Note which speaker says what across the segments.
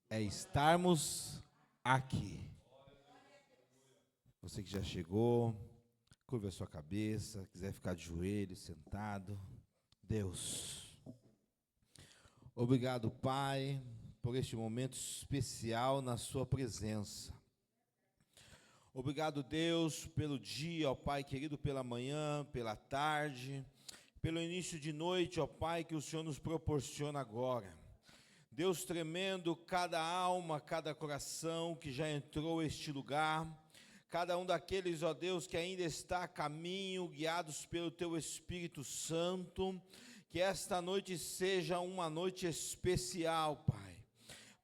Speaker 1: é estarmos aqui. Você que já chegou, curva a sua cabeça, quiser ficar de joelho, sentado. Deus, obrigado, Pai, por este momento especial na sua presença. Obrigado, Deus, pelo dia, ó Pai querido, pela manhã, pela tarde, pelo início de noite, ó Pai, que o Senhor nos proporciona agora. Deus tremendo, cada alma, cada coração que já entrou este lugar, cada um daqueles, ó Deus, que ainda está a caminho, guiados pelo Teu Espírito Santo, que esta noite seja uma noite especial, Pai.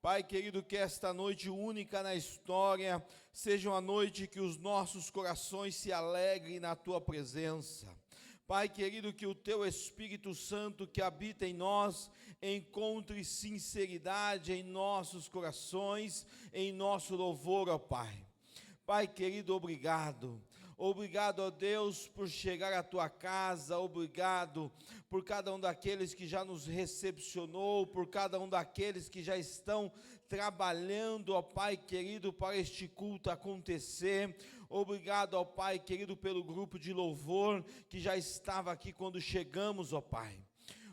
Speaker 1: Pai querido, que esta noite única na história seja uma noite que os nossos corações se alegrem na Tua presença. Pai querido, que o Teu Espírito Santo que habita em nós encontre sinceridade em nossos corações, em nosso louvor, ó Pai. Pai querido, obrigado. Obrigado, ó Deus, por chegar à Tua casa, obrigado por cada um daqueles que já nos recepcionou, por cada um daqueles que já estão trabalhando, ó Pai querido, para este culto acontecer. Obrigado, ó Pai querido, pelo grupo de louvor que já estava aqui quando chegamos, ó Pai.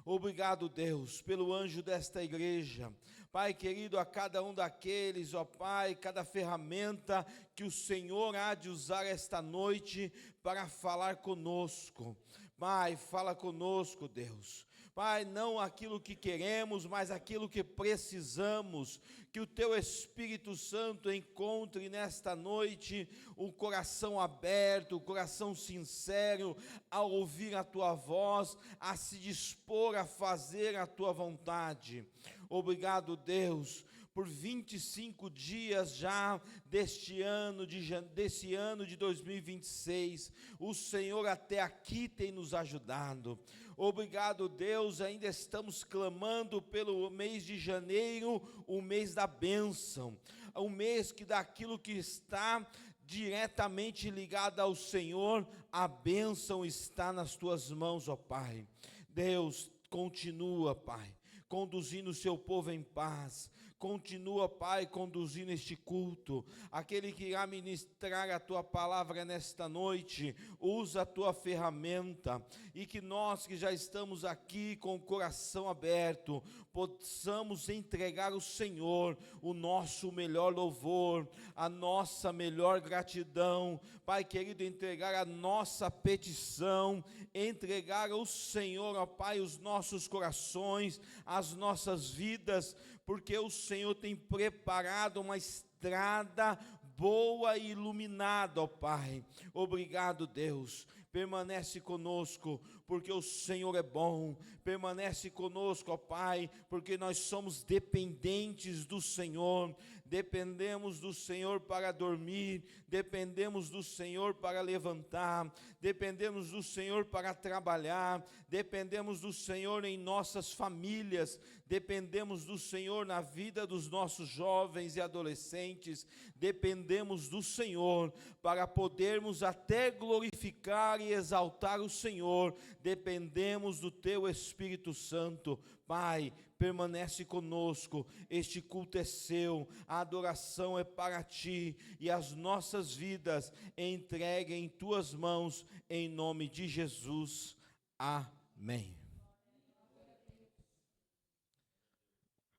Speaker 1: Obrigado, Deus, pelo anjo desta igreja. Pai querido, a cada um daqueles, ó Pai, cada ferramenta que o Senhor há de usar esta noite para falar conosco. Pai, fala conosco, Deus. Pai, não aquilo que queremos, mas aquilo que precisamos. Que o Teu Espírito Santo encontre nesta noite o coração aberto, o coração sincero, a ouvir a Tua voz, a se dispor a fazer a Tua vontade. Obrigado, Deus, por 25 dias já desse ano de 2026, o Senhor até aqui tem nos ajudado. Obrigado, Deus, ainda estamos clamando pelo mês de janeiro, o mês da bênção, o mês que daquilo que está diretamente ligado ao Senhor, a bênção está nas Tuas mãos, ó Pai. Deus, continua, Pai, conduzindo o Seu povo em paz. Continua, Pai, conduzindo este culto. Aquele que irá ministrar a Tua palavra nesta noite, usa a Tua ferramenta, e que nós que já estamos aqui com o coração aberto, possamos entregar ao Senhor o nosso melhor louvor, a nossa melhor gratidão. Pai querido, entregar a nossa petição, entregar ao Senhor, ó Pai, os nossos corações, as nossas vidas, porque o Senhor tem preparado uma estrada boa e iluminada, ó Pai. Obrigado, Deus. Permanece conosco, porque o Senhor é bom. Permanece conosco, ó Pai, porque nós somos dependentes do Senhor. Dependemos do Senhor para dormir, dependemos do Senhor para levantar, dependemos do Senhor para trabalhar, dependemos do Senhor em nossas famílias, dependemos do Senhor na vida dos nossos jovens e adolescentes, dependemos do Senhor para podermos até glorificar e exaltar o Senhor, dependemos do Teu Espírito Santo. Pai, permanece conosco, este culto é Seu, a adoração é para Ti, e as nossas vidas entregue em Tuas mãos, em nome de Jesus, amém.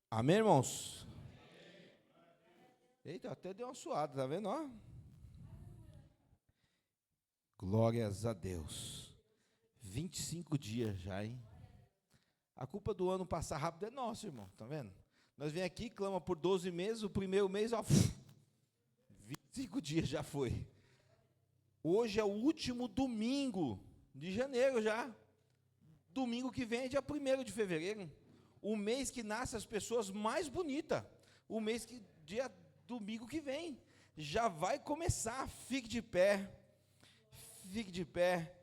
Speaker 1: Amém, irmãos? Eita, até deu uma suada, tá vendo, ó? Glórias a Deus. 25 dias já, hein? A culpa do ano passar rápido é nossa, irmão, tá vendo? Nós vem aqui, clama por 12 meses, o primeiro mês, ó, 25 dias já foi. Hoje é o último domingo de janeiro já. Domingo que vem é dia 1º de fevereiro. O mês que nasce as pessoas mais bonitas. O mês que, domingo que vem, já vai começar. Fique de pé. Fique de pé.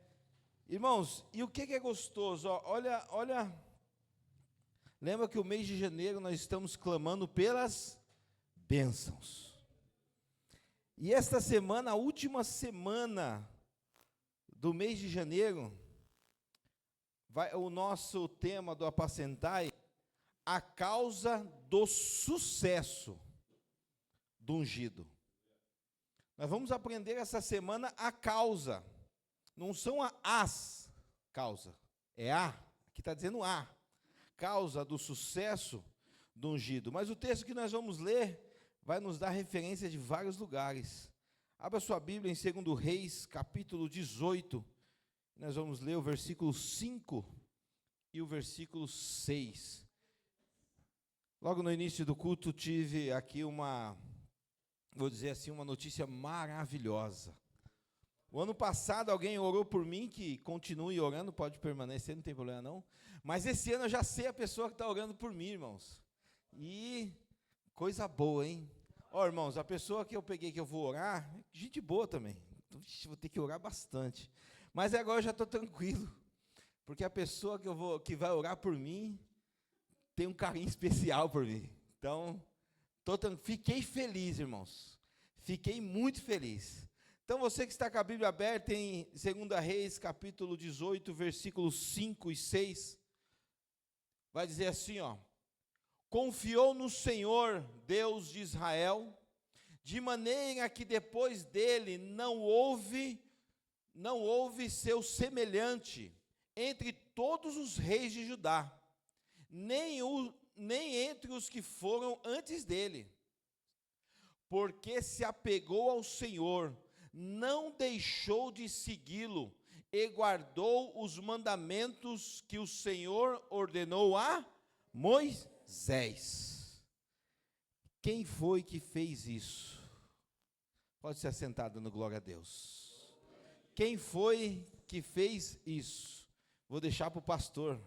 Speaker 1: Irmãos, e o que é gostoso? Ó, olha. Lembra que o mês de janeiro nós estamos clamando pelas bênçãos. E esta semana, a última semana do mês de janeiro, o nosso tema do Apacentai, a causa do sucesso do ungido. Nós vamos aprender essa semana a causa. Não são as causa, é a, aqui está dizendo a, causa do sucesso do ungido. Mas o texto que nós vamos ler vai nos dar referência de vários lugares. Abra sua Bíblia em 2 Reis, capítulo 18. Nós vamos ler o versículo 5 e o versículo 6. Logo no início do culto tive aqui uma notícia maravilhosa. O ano passado alguém orou por mim, que continue orando, pode permanecer, não tem problema não. Mas esse ano eu já sei a pessoa que está orando por mim, irmãos. E coisa boa, hein? Ó, irmãos, a pessoa que eu peguei que eu vou orar, gente boa também. Então, vou ter que orar bastante. Mas agora eu já estou tranquilo, porque a pessoa que vai orar por mim tem um carinho especial por mim. Então, fiquei feliz, irmãos. Fiquei muito feliz. Então, você que está com a Bíblia aberta em 2 Reis, capítulo 18, versículos 5 e 6, vai dizer assim, ó: confiou no Senhor, Deus de Israel, de maneira que depois dele não houve seu semelhante entre todos os reis de Judá, nem entre os que foram antes dele, porque se apegou ao Senhor, não deixou de segui-lo e guardou os mandamentos que o Senhor ordenou a Moisés. Quem foi que fez isso? Pode se assentar dando glória a Deus. Quem foi que fez isso? Vou deixar para o pastor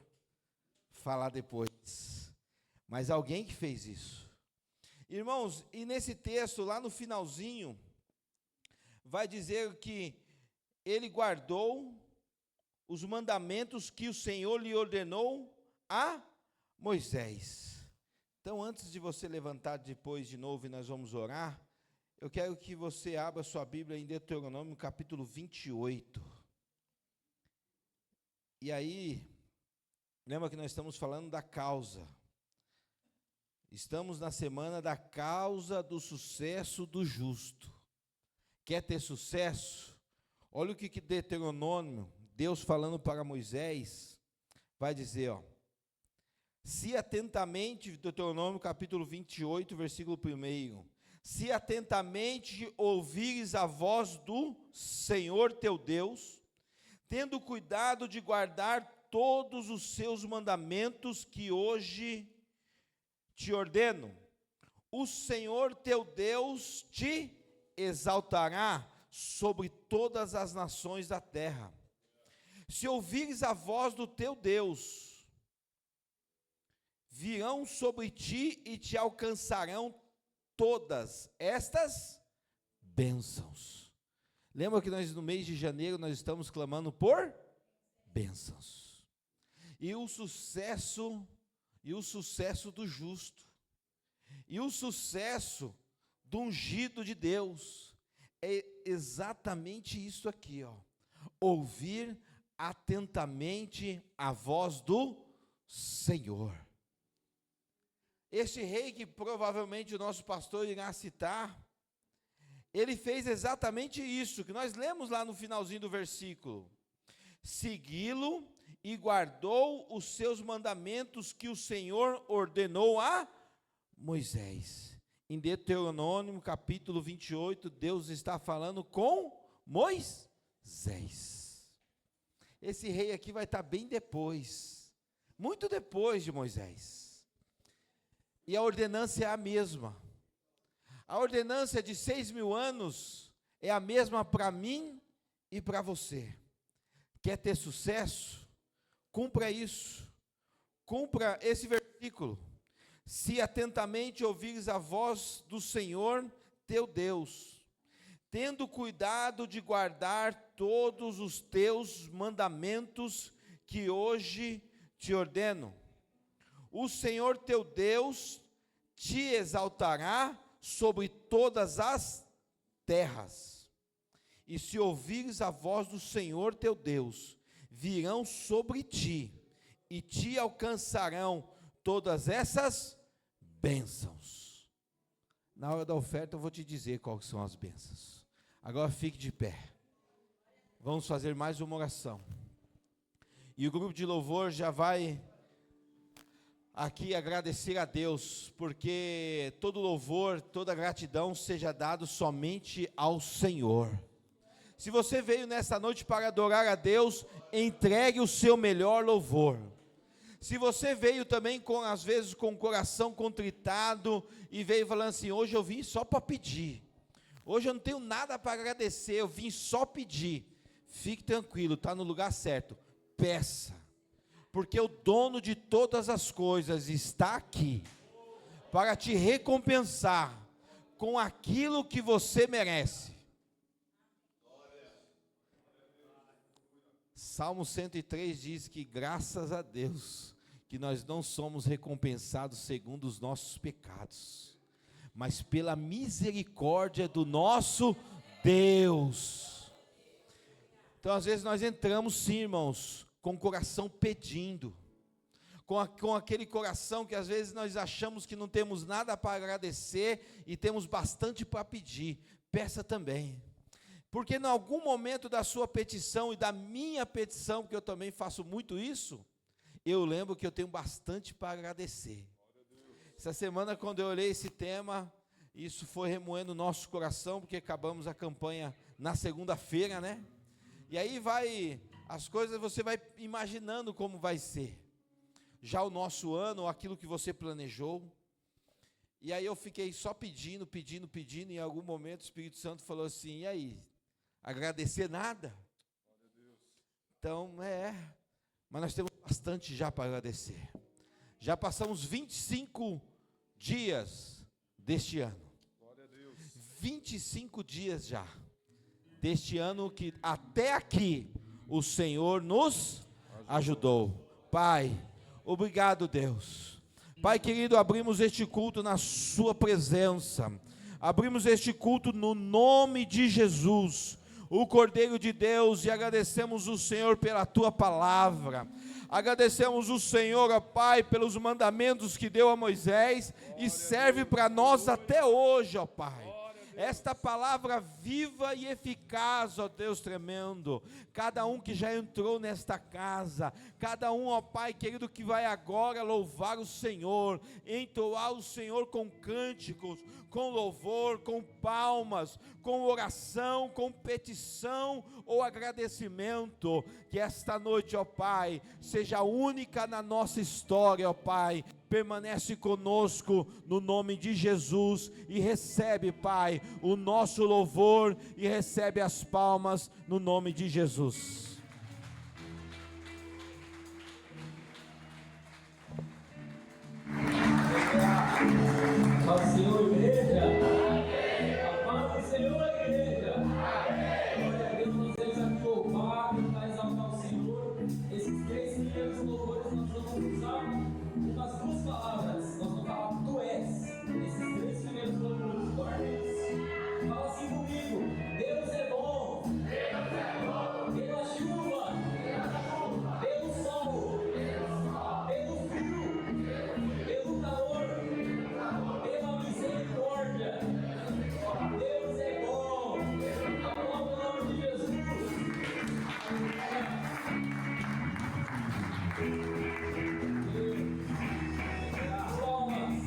Speaker 1: falar depois. Mas alguém que fez isso. Irmãos, e nesse texto, lá no finalzinho, vai dizer que ele guardou os mandamentos que o Senhor lhe ordenou a Moisés. Então, antes de você levantar depois de novo e nós vamos orar, eu quero que você abra sua Bíblia em Deuteronômio, capítulo 28. E aí, lembra que nós estamos falando da causa. Estamos na semana da causa do sucesso do justo. Quer ter sucesso? Olha o que Deuteronômio, Deus falando para Moisés, vai dizer, ó: se atentamente, Deuteronômio capítulo 28, versículo 1, se atentamente ouvires a voz do Senhor teu Deus, tendo cuidado de guardar todos os seus mandamentos que hoje te ordeno, o Senhor teu Deus te exaltará sobre todas as nações da terra. Se ouvires a voz do teu Deus, virão sobre ti e te alcançarão todas estas bênçãos. Lembra que nós no mês de janeiro nós estamos clamando por bênçãos. E o sucesso do justo, e o sucesso do ungido de Deus, é exatamente isso aqui, ó: ouvir atentamente a voz do Senhor. Este rei que provavelmente o nosso pastor irá citar, ele fez exatamente isso, que nós lemos lá no finalzinho do versículo: segui-lo e guardou os seus mandamentos que o Senhor ordenou a Moisés. Em Deuteronômio, capítulo 28, Deus está falando com Moisés. Esse rei aqui vai estar bem depois, muito depois de Moisés. E a ordenança é a mesma. A ordenança de 6.000 anos é a mesma para mim e para você. Quer ter sucesso? Cumpra isso. Cumpra esse versículo. Se atentamente ouvires a voz do Senhor teu Deus, tendo cuidado de guardar todos os teus mandamentos que hoje te ordeno, o Senhor teu Deus te exaltará sobre todas as terras. E se ouvires a voz do Senhor teu Deus, virão sobre ti e te alcançarão todas essas bênçãos. Na hora da oferta eu vou te dizer quais são as bênçãos. Agora fique de pé. Vamos fazer mais uma oração. E o grupo de louvor já vai aqui agradecer a Deus, porque todo louvor, toda gratidão seja dado somente ao Senhor. Se você veio nesta noite para adorar a Deus, entregue o seu melhor louvor. Se você veio também às vezes com o coração contritado e veio falando assim, hoje eu vim só para pedir, hoje eu não tenho nada para agradecer, eu vim só pedir, fique tranquilo, está no lugar certo, peça, porque o dono de todas as coisas está aqui, para te recompensar com aquilo que você merece. Salmo 103 diz que graças a Deus, que nós não somos recompensados segundo os nossos pecados, mas pela misericórdia do nosso Deus. Então às vezes nós entramos sim, irmãos, com o coração pedindo, com aquele coração que às vezes nós achamos que não temos nada para agradecer e temos bastante para pedir, peça também. Porque em algum momento da sua petição e da minha petição, que eu também faço muito isso, eu lembro que eu tenho bastante para agradecer. Essa semana, quando eu olhei esse tema, isso foi remoendo o nosso coração, porque acabamos a campanha na segunda-feira, né? E aí as coisas você vai imaginando como vai ser. Já o nosso ano, aquilo que você planejou. E aí eu fiquei só pedindo, e em algum momento o Espírito Santo falou assim, e aí? Agradecer nada? Então, mas nós temos bastante já para agradecer. Já passamos 25 dias deste ano. 25 dias já deste ano que até aqui o Senhor nos ajudou. Pai, obrigado, Deus. Pai querido, abrimos este culto na sua presença. Abrimos este culto no nome de Jesus, o Cordeiro de Deus, e agradecemos o Senhor pela tua palavra. Agradecemos o Senhor, ó Pai, pelos mandamentos que deu a Moisés e serve para nós até hoje, ó Pai. Esta palavra viva e eficaz, ó Deus tremendo, cada um que já entrou nesta casa, cada um, ó Pai querido, que vai agora louvar o Senhor, entoar o Senhor com cânticos, com louvor, com palmas, com oração, com petição ou agradecimento, que esta noite, ó Pai, seja única na nossa história, ó Pai. Permanece conosco no nome de Jesus e recebe, Pai, o nosso louvor e recebe as palmas no nome de Jesus.
Speaker 2: Ao Senhor, igreja. A paz do Senhor, igreja. Glória a Deus, nós temos aqui louvado, para exaltar o Senhor. Esses 3 primeiros louvores nós vamos usar umas 2 palavras. Nós vamos falar tu és. Esses 3 primeiros louvores, guarda. Fala assim comigo: Deus é bom. Deus é bom. Pela chuva. Pelo sol. Pelo frio. Pelo calor. Pela misericórdia. Deus é bom. Aplauda o nome de Jesus. Palmas.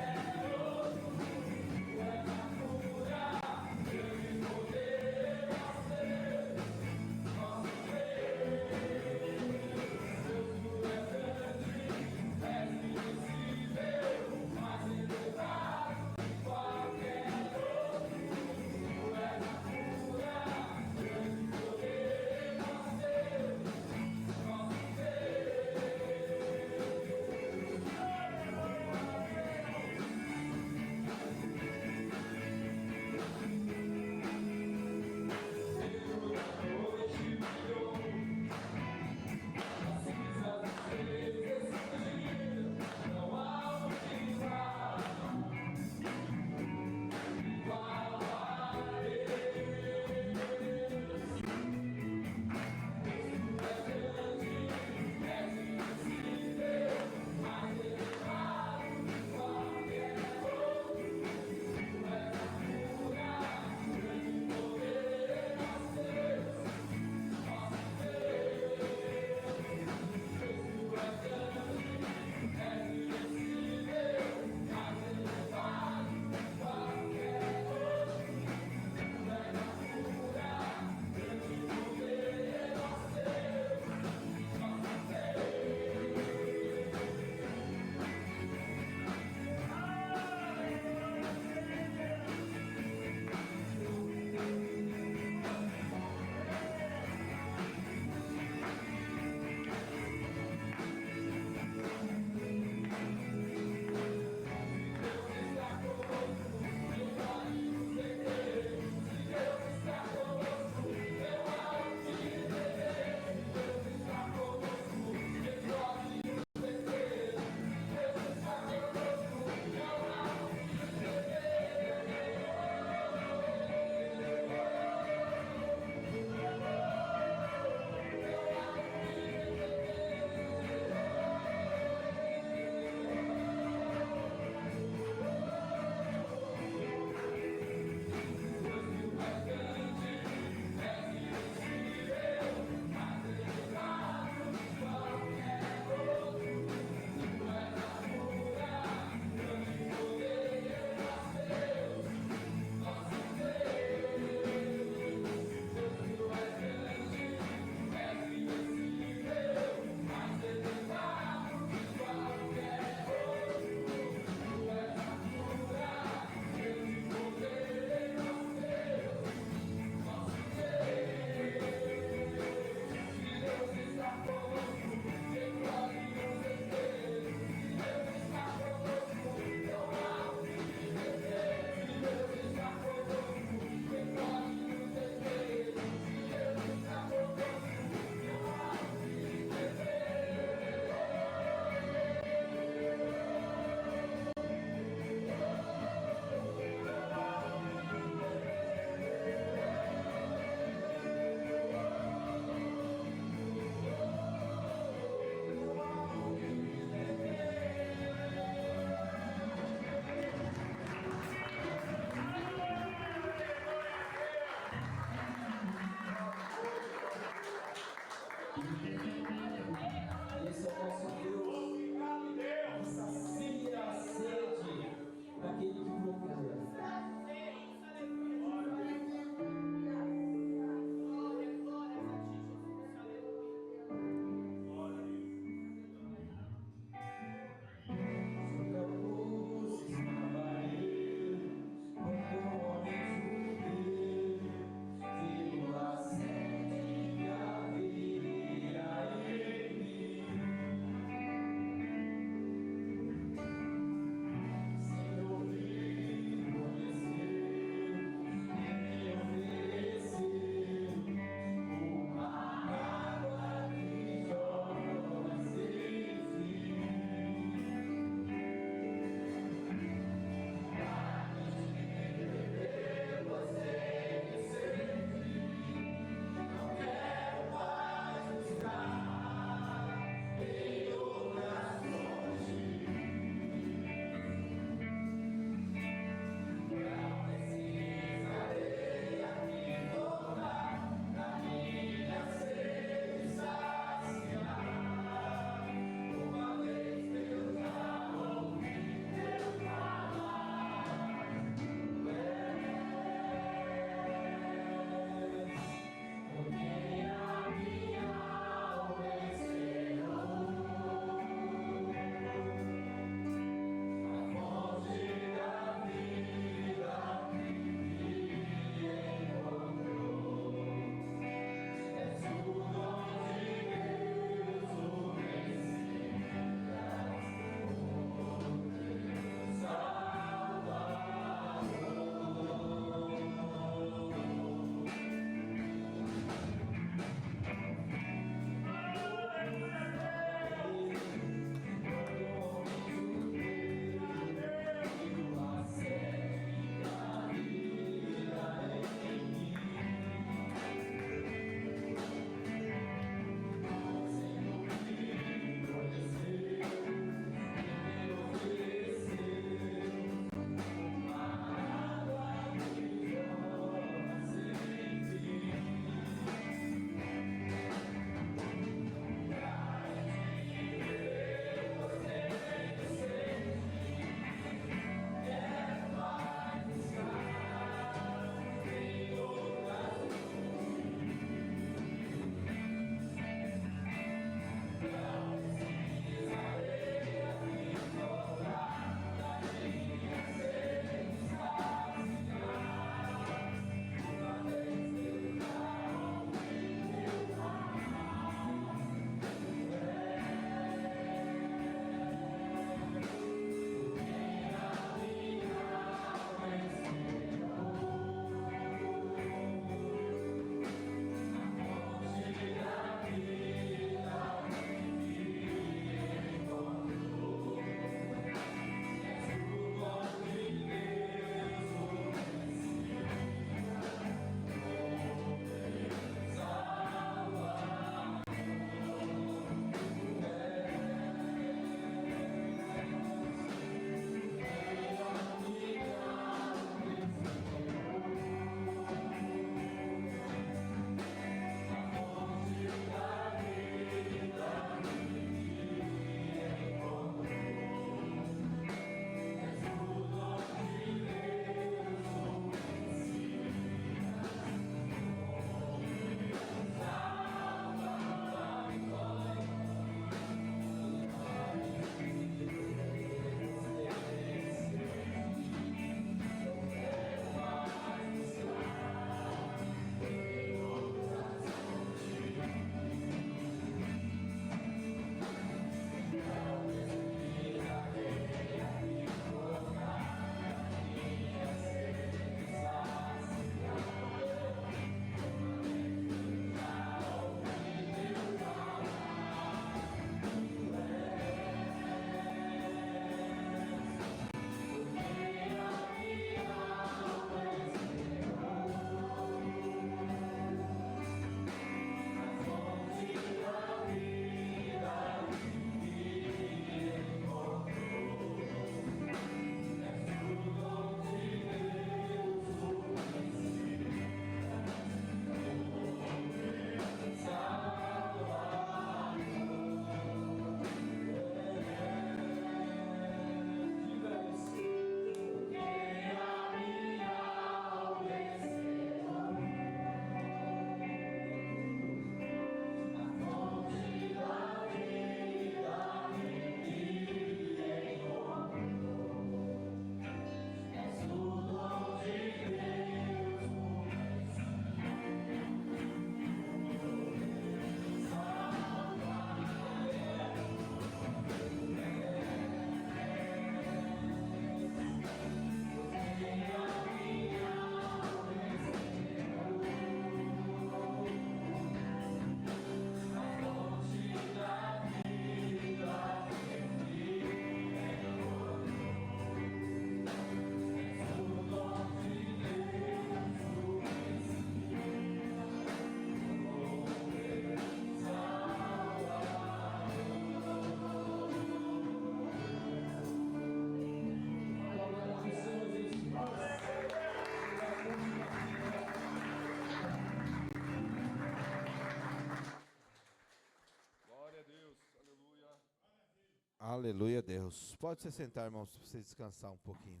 Speaker 1: Aleluia a Deus. Pode se sentar, irmãos, para você descansar um pouquinho.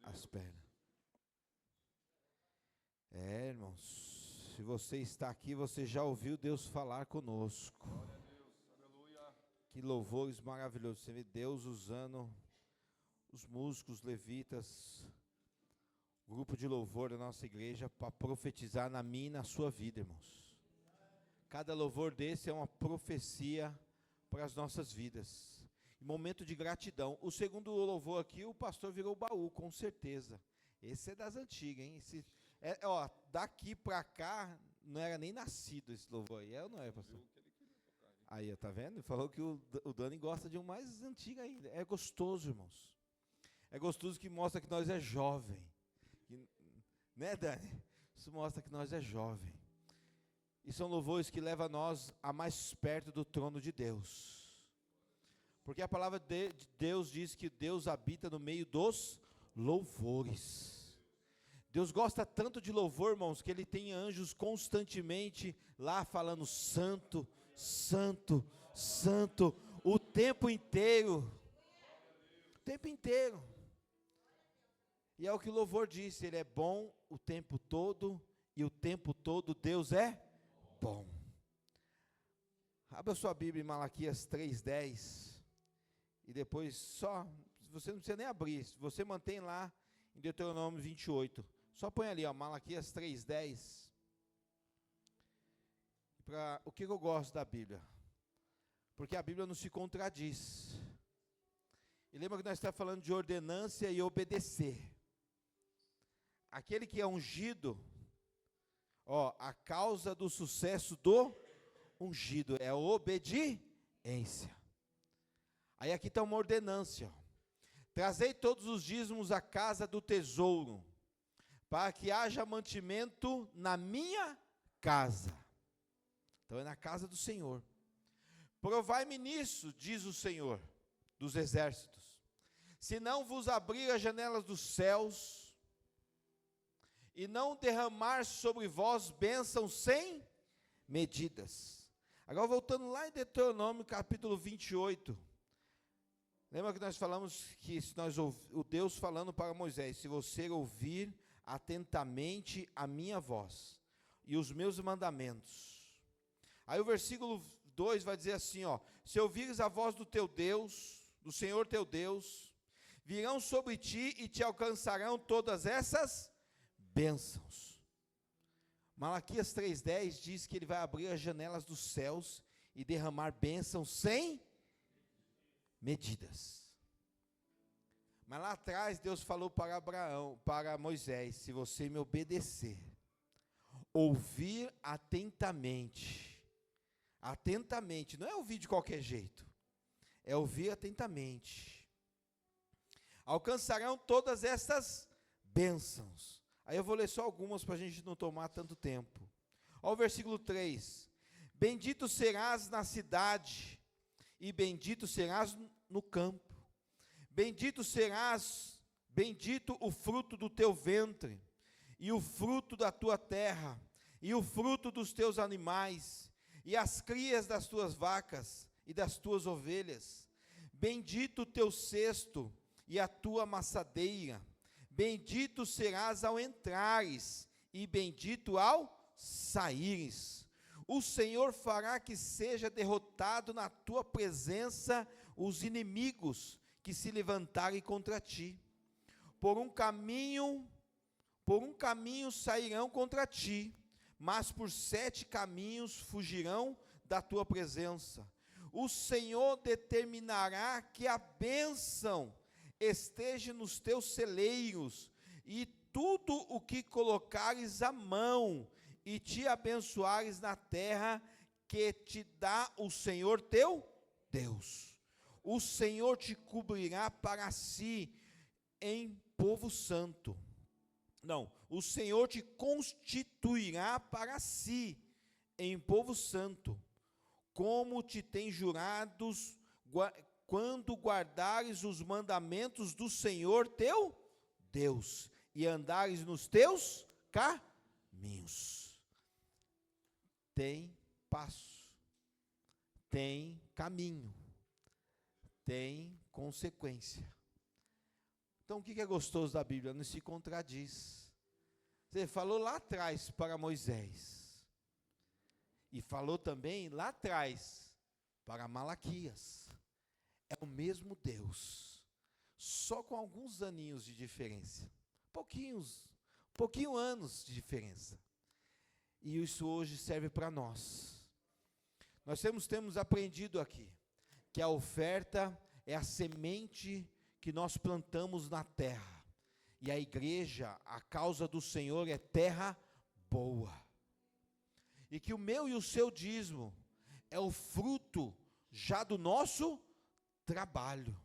Speaker 1: As pernas. Irmãos, se você está aqui, você já ouviu Deus falar conosco.
Speaker 3: Glória a Deus, aleluia.
Speaker 1: Que louvores maravilhosos. Você vê Deus usando os músicos, levitas, grupo de louvor da nossa igreja para profetizar na minha e na sua vida, irmãos. Cada louvor desse é uma profecia para as nossas vidas. Momento de gratidão. O segundo louvor aqui, o pastor virou baú, com certeza. Esse é das antigas, hein? Daqui para cá, não era nem nascido esse louvor aí, ou não é, pastor? Aí, tá vendo? Ele falou que o Dani gosta de um mais antigo ainda. É gostoso, irmãos. É gostoso que mostra que nós é jovem. Né, Dani? Isso mostra que nós é jovem. E são louvores que levam nós a mais perto do trono de Deus. Porque a palavra de Deus diz que Deus habita no meio dos louvores. Deus gosta tanto de louvor, irmãos, que Ele tem anjos constantemente lá falando santo, santo, santo, o tempo inteiro. O tempo inteiro. E é o que o louvor disse, Ele é bom o tempo todo, e o tempo todo Deus é bom. Abra sua Bíblia em Malaquias 3:10, e depois você não precisa nem abrir, você mantém lá em Deuteronômio 28, só põe ali, Malaquias 3:10, o que eu gosto da Bíblia? Porque a Bíblia não se contradiz, e lembra que nós estamos falando de ordenância e obedecer. Aquele que é ungido, a causa do sucesso do ungido é a obediência. Aí aqui está uma ordenância. Trazei todos os dízimos à casa do tesouro, para que haja mantimento na minha casa. Então é na casa do Senhor. Provai-me nisso, diz o Senhor dos exércitos, se não vos abrir as janelas dos céus, e não derramar sobre vós bênçãos sem medidas. Agora voltando lá em Deuteronômio capítulo 28, lembra que nós falamos que o Deus falando para Moisés, se você ouvir atentamente a minha voz, e os meus mandamentos. Aí o versículo 2 vai dizer assim, se ouvires a voz do teu Deus, do Senhor teu Deus, virão sobre ti e te alcançarão todas essas bênçãos. Malaquias 3:10 diz que Ele vai abrir as janelas dos céus e derramar bênçãos sem medidas. Mas lá atrás Deus falou para Moisés, se você me obedecer, ouvir atentamente, não é ouvir de qualquer jeito, é ouvir atentamente, alcançarão todas essas bênçãos. Aí eu vou ler só algumas para a gente não tomar tanto tempo. Olha o versículo 3. Bendito serás na cidade, e bendito serás no campo. Bendito o fruto do teu ventre, e o fruto da tua terra, e o fruto dos teus animais, e as crias das tuas vacas, e das tuas ovelhas. Bendito o teu cesto, e a tua amassadeira. Bendito serás ao entrares, e bendito ao saíres. O Senhor fará que seja derrotado na tua presença os inimigos que se levantarem contra ti. Por um caminho sairão contra ti, mas por 7 caminhos fugirão da tua presença. O Senhor determinará que a bênção esteja nos teus celeiros, e tudo o que colocares a mão, e te abençoares na terra que te dá o Senhor teu Deus. O Senhor te cobrirá para si em povo santo. O Senhor te constituirá para si em povo santo, como te tem jurados, quando guardares os mandamentos do Senhor teu Deus, e andares nos teus caminhos. Tem passo, tem caminho, tem consequência. Então o que é gostoso da Bíblia? Não se contradiz. Você falou lá atrás para Moisés, e falou também lá atrás para Malaquias. É o mesmo Deus, só com alguns aninhos de diferença, pouquinho anos de diferença. E isso hoje serve para nós. Nós temos aprendido aqui que a oferta é a semente que nós plantamos na terra. E a igreja, a causa do Senhor é terra boa. E que o meu e o seu dízimo é o fruto já do nosso trabalho,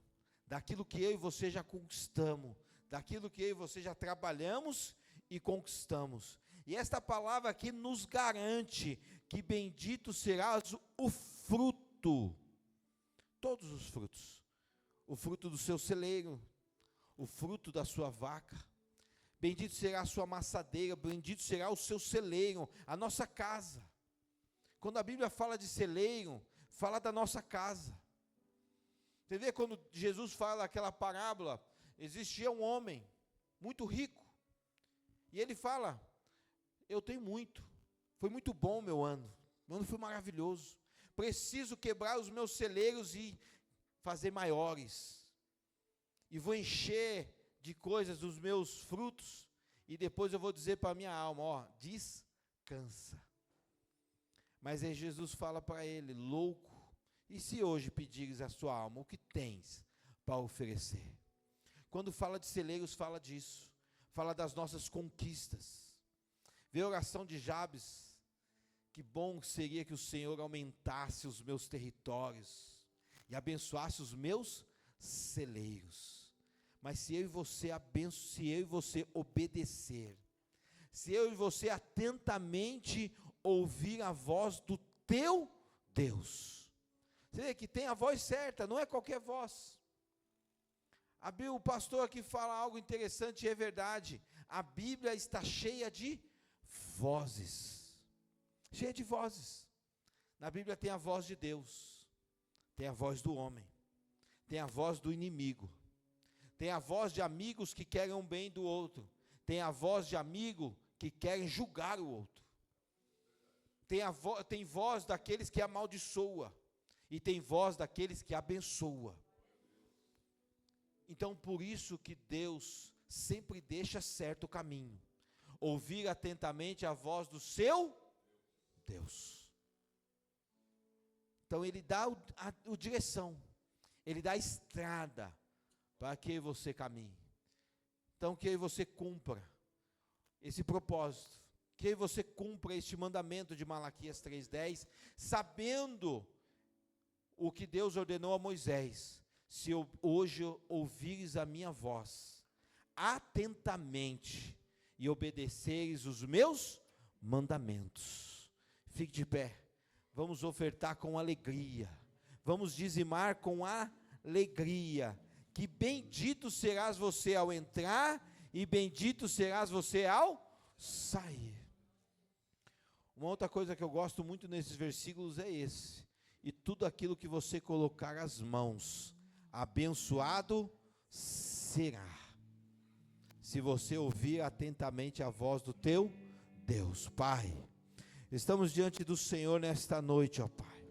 Speaker 1: daquilo que eu e você já conquistamos, daquilo que eu e você já trabalhamos e conquistamos. E esta palavra aqui nos garante que bendito será o fruto, todos os frutos, o fruto do seu celeiro, o fruto da sua vaca, bendito será a sua amassadeira, bendito será o seu celeiro, a nossa casa. Quando a Bíblia fala de celeiro, fala da nossa casa. Você vê quando Jesus fala aquela parábola, existia um homem muito rico, e ele fala, eu tenho muito, foi muito bom meu ano foi maravilhoso, preciso quebrar os meus celeiros e fazer maiores, e vou encher de coisas os meus frutos, e depois eu vou dizer para a minha alma, descansa. Mas aí Jesus fala para ele, louco, e se hoje pedires a sua alma, o que tens para oferecer? Quando fala de celeiros, fala disso, fala das nossas conquistas. Vê a oração de Jabes, que bom seria que o Senhor aumentasse os meus territórios, e abençoasse os meus celeiros. Mas se eu e você obedecer, se eu e você atentamente ouvir a voz do teu Deus, você vê que tem a voz certa, não é qualquer voz. O pastor aqui fala algo interessante e é verdade. A Bíblia está cheia de vozes. Cheia de vozes. Na Bíblia tem a voz de Deus, tem a voz do homem, tem a voz do inimigo, tem a voz de amigos que querem o bem do outro, tem a voz de amigo que querem julgar o outro, tem voz daqueles que amaldiçoa, e tem voz daqueles que abençoa. Então por isso que Deus sempre deixa certo o caminho, ouvir atentamente a voz do seu Deus. Então ele dá a direção, ele dá a estrada para que você caminhe. Então que você cumpra esse propósito, que você cumpra este mandamento de Malaquias 3:10, sabendo o que Deus ordenou a Moisés: se hoje ouvires a minha voz atentamente e obedeceres os meus mandamentos. Fique de pé, vamos ofertar com alegria, vamos dizimar com alegria, que bendito serás você ao entrar, e bendito serás você ao sair. Uma outra coisa que eu gosto muito nesses versículos é esse: e tudo aquilo que você colocar as mãos, abençoado será, se você ouvir atentamente a voz do teu Deus. Pai, estamos diante do Senhor nesta noite, ó Pai,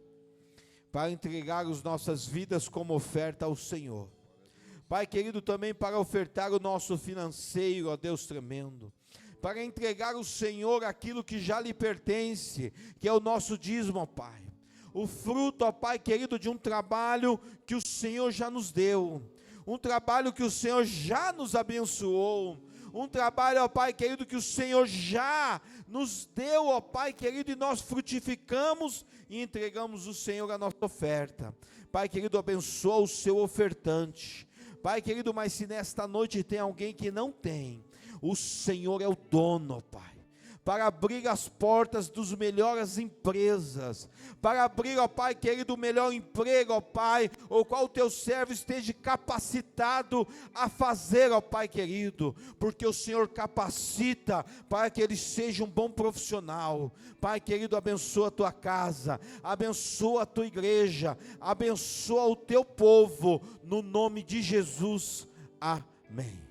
Speaker 1: para entregar as nossas vidas como oferta ao Senhor. Pai querido, também para ofertar o nosso financeiro, ó Deus tremendo, para entregar ao Senhor aquilo que já lhe pertence, que é o nosso dízimo, ó Pai. O fruto, ó Pai querido, de um trabalho que o Senhor já nos deu, um trabalho que o Senhor já nos abençoou, um trabalho, ó Pai querido, que o Senhor já nos deu, ó Pai querido, e nós frutificamos e entregamos ao Senhor a nossa oferta. Pai querido, abençoa o seu ofertante. Pai querido, mas se nesta noite tem alguém que não tem, o Senhor é o dono, ó Pai. para abrir as portas dos melhores empresas, para abrir, ó Pai querido, o melhor emprego, ó Pai, o qual o teu servo esteja capacitado a fazer, ó Pai querido, porque o Senhor capacita para que ele seja um bom profissional. Pai querido, abençoa a tua casa, abençoa a tua igreja, abençoa o teu povo, no nome de Jesus, amém.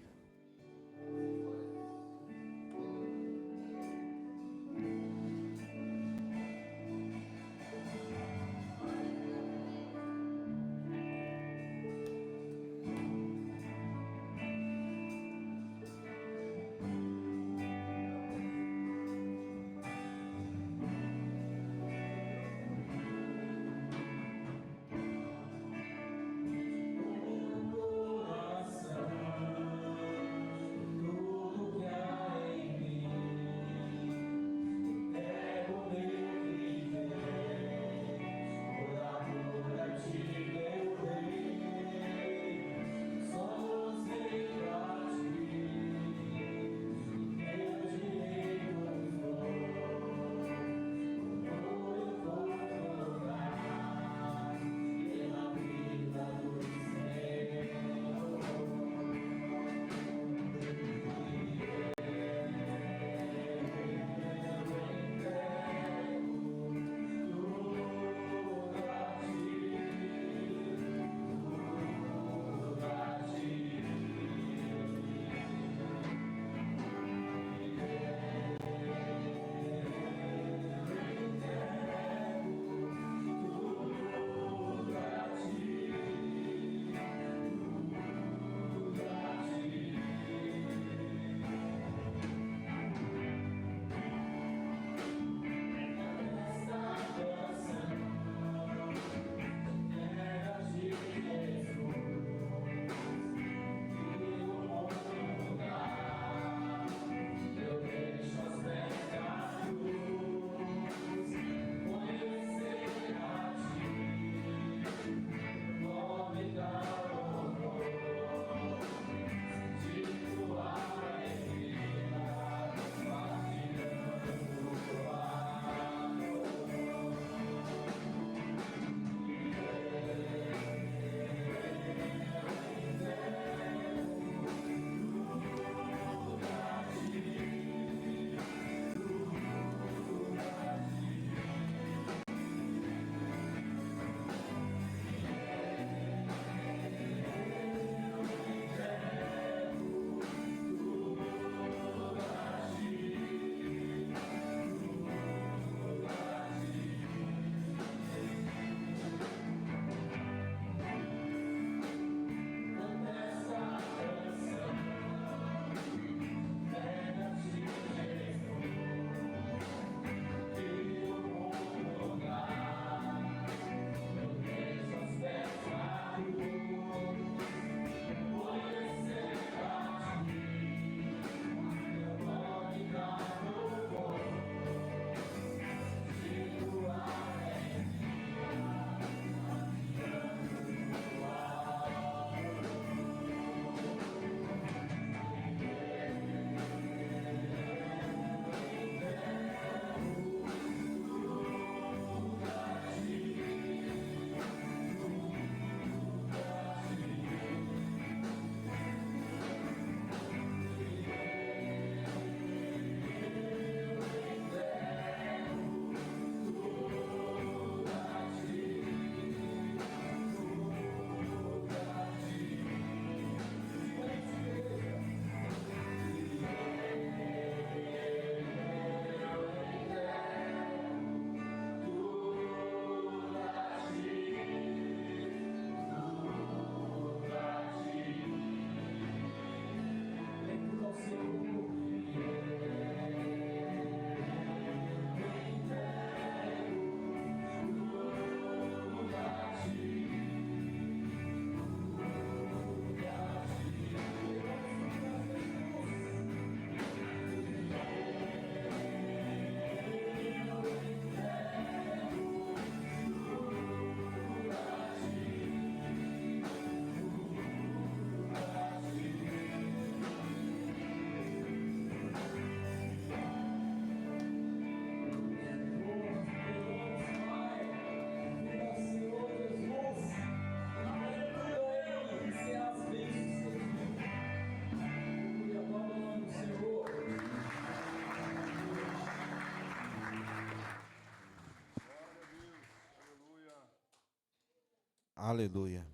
Speaker 1: Aleluia.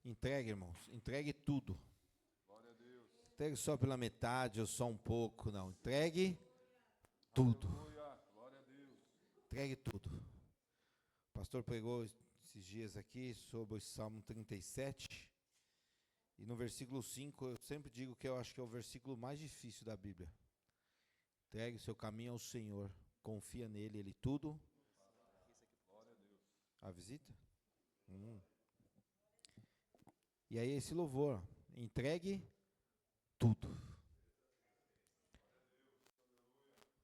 Speaker 1: Entregue, irmãos. Entregue tudo.
Speaker 3: Glória a Deus.
Speaker 1: Entregue só pela metade ou só um pouco. Não. Entregue tudo.
Speaker 3: Aleluia. Glória a Deus.
Speaker 1: Entregue tudo. O pastor pregou esses dias aqui sobre o Salmo 37. E no versículo 5, eu sempre digo que eu acho que é o versículo mais difícil da Bíblia. Entregue o seu caminho ao Senhor. Confia nele, ele tudo.
Speaker 3: Glória a Deus.
Speaker 1: A visita? E aí esse louvor, entregue tudo.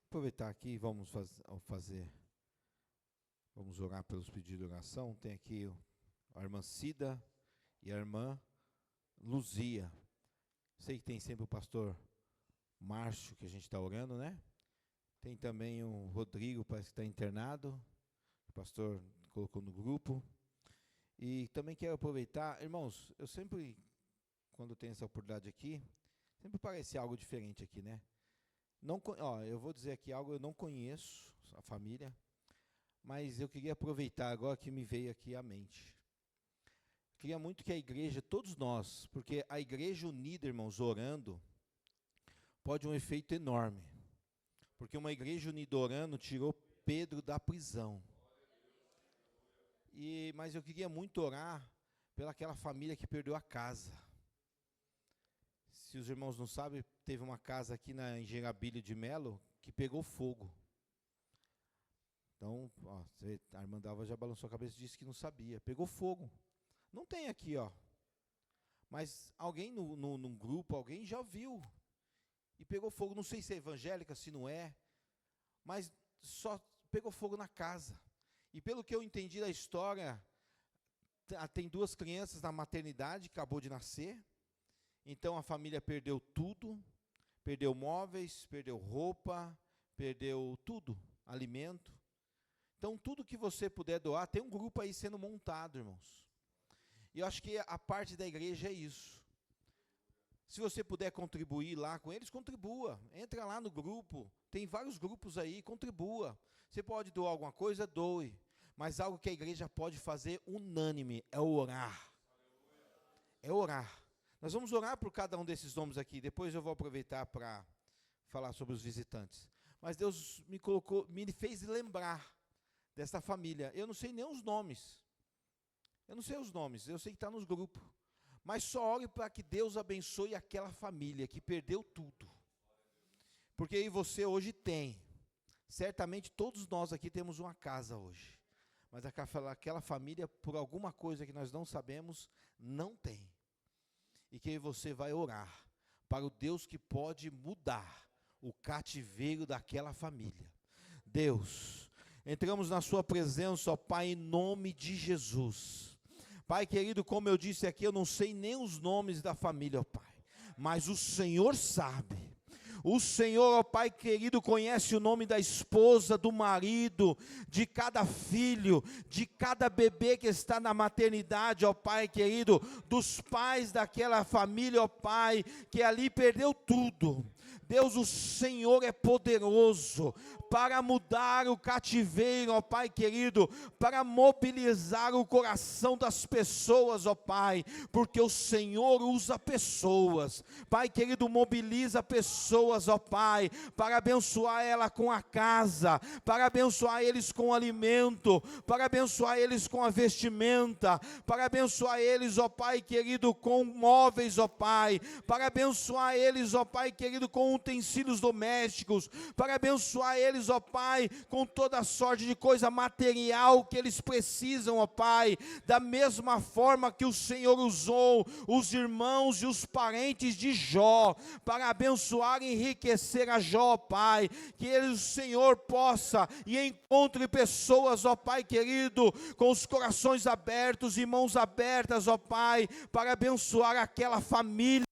Speaker 1: Aproveitar aqui, vamos vamos orar pelos pedidos de oração. Tem aqui a irmã Cida e a irmã Luzia. Sei que tem sempre o pastor Márcio, que a gente está orando, né? Tem também o Rodrigo, parece que está internado. O pastor colocou no grupo. E também quero aproveitar, irmãos, eu sempre, quando tenho essa oportunidade aqui, sempre parece algo diferente aqui, né? Eu vou dizer aqui algo, eu não conheço a família, mas eu queria aproveitar agora que me veio aqui à mente. Queria muito que a igreja, todos nós, porque a igreja unida, irmãos, orando, pode um efeito enorme. Porque uma igreja unida orando tirou Pedro da prisão. Mas eu queria muito orar pelaquela família que perdeu a casa. Se os irmãos não sabem, teve uma casa aqui na Engenhabilio de Melo que pegou fogo. Então, a irmã Dalva já balançou a cabeça e disse que não sabia. Pegou fogo. Não tem aqui, mas alguém num grupo, alguém já viu. E pegou fogo, não sei se é evangélica, se não é, mas só pegou fogo na casa. E pelo que eu entendi da história, tem 2 crianças na maternidade, acabou de nascer. Então a família perdeu tudo, perdeu móveis, perdeu roupa, perdeu tudo, alimento. Então tudo que você puder doar, tem um grupo aí sendo montado, irmãos. E eu acho que a parte da igreja é isso. Se você puder contribuir lá com eles, contribua. Entra lá no grupo, tem vários grupos aí, contribua. Você pode doar alguma coisa, doe. Mas algo que a igreja pode fazer unânime é orar. É orar. Nós vamos orar por cada um desses nomes aqui. Depois eu vou aproveitar para falar sobre os visitantes. Mas Deus me fez lembrar dessa família. Eu não sei nem os nomes. Eu sei que está nos grupos. Mas só ore para que Deus abençoe aquela família que perdeu tudo. Porque aí você hoje tem. Certamente todos nós aqui temos uma casa hoje. Mas aquela família, por alguma coisa que nós não sabemos, não tem. E que aí você vai orar para o Deus que pode mudar o cativeiro daquela família. Deus, entramos na sua presença, ó Pai, em nome de Jesus. Pai querido, como eu disse aqui, eu não sei nem os nomes da família, ó Pai, mas o Senhor sabe. O Senhor, ó Pai querido, conhece o nome da esposa, do marido, de cada filho, de cada bebê que está na maternidade, ó Pai querido, dos pais daquela família, ó Pai, que ali perdeu tudo. Deus, o Senhor é poderoso para mudar o cativeiro, ó Pai querido, para mobilizar o coração das pessoas, ó Pai, porque o Senhor usa pessoas. Pai querido, mobiliza pessoas, ó Pai, para abençoar ela com a casa, para abençoar eles com o alimento, para abençoar eles com a vestimenta, para abençoar eles, ó Pai querido, com móveis, ó Pai, para abençoar eles, ó Pai querido, com utensílios domésticos, para abençoar eles, ó Pai, com toda sorte de coisa material que eles precisam, ó Pai, da mesma forma que o Senhor usou os irmãos e os parentes de Jó, para abençoar e enriquecer a Jó, ó Pai, que o Senhor possa e encontre pessoas, ó Pai querido, com os corações abertos e mãos abertas, ó Pai, para abençoar aquela família,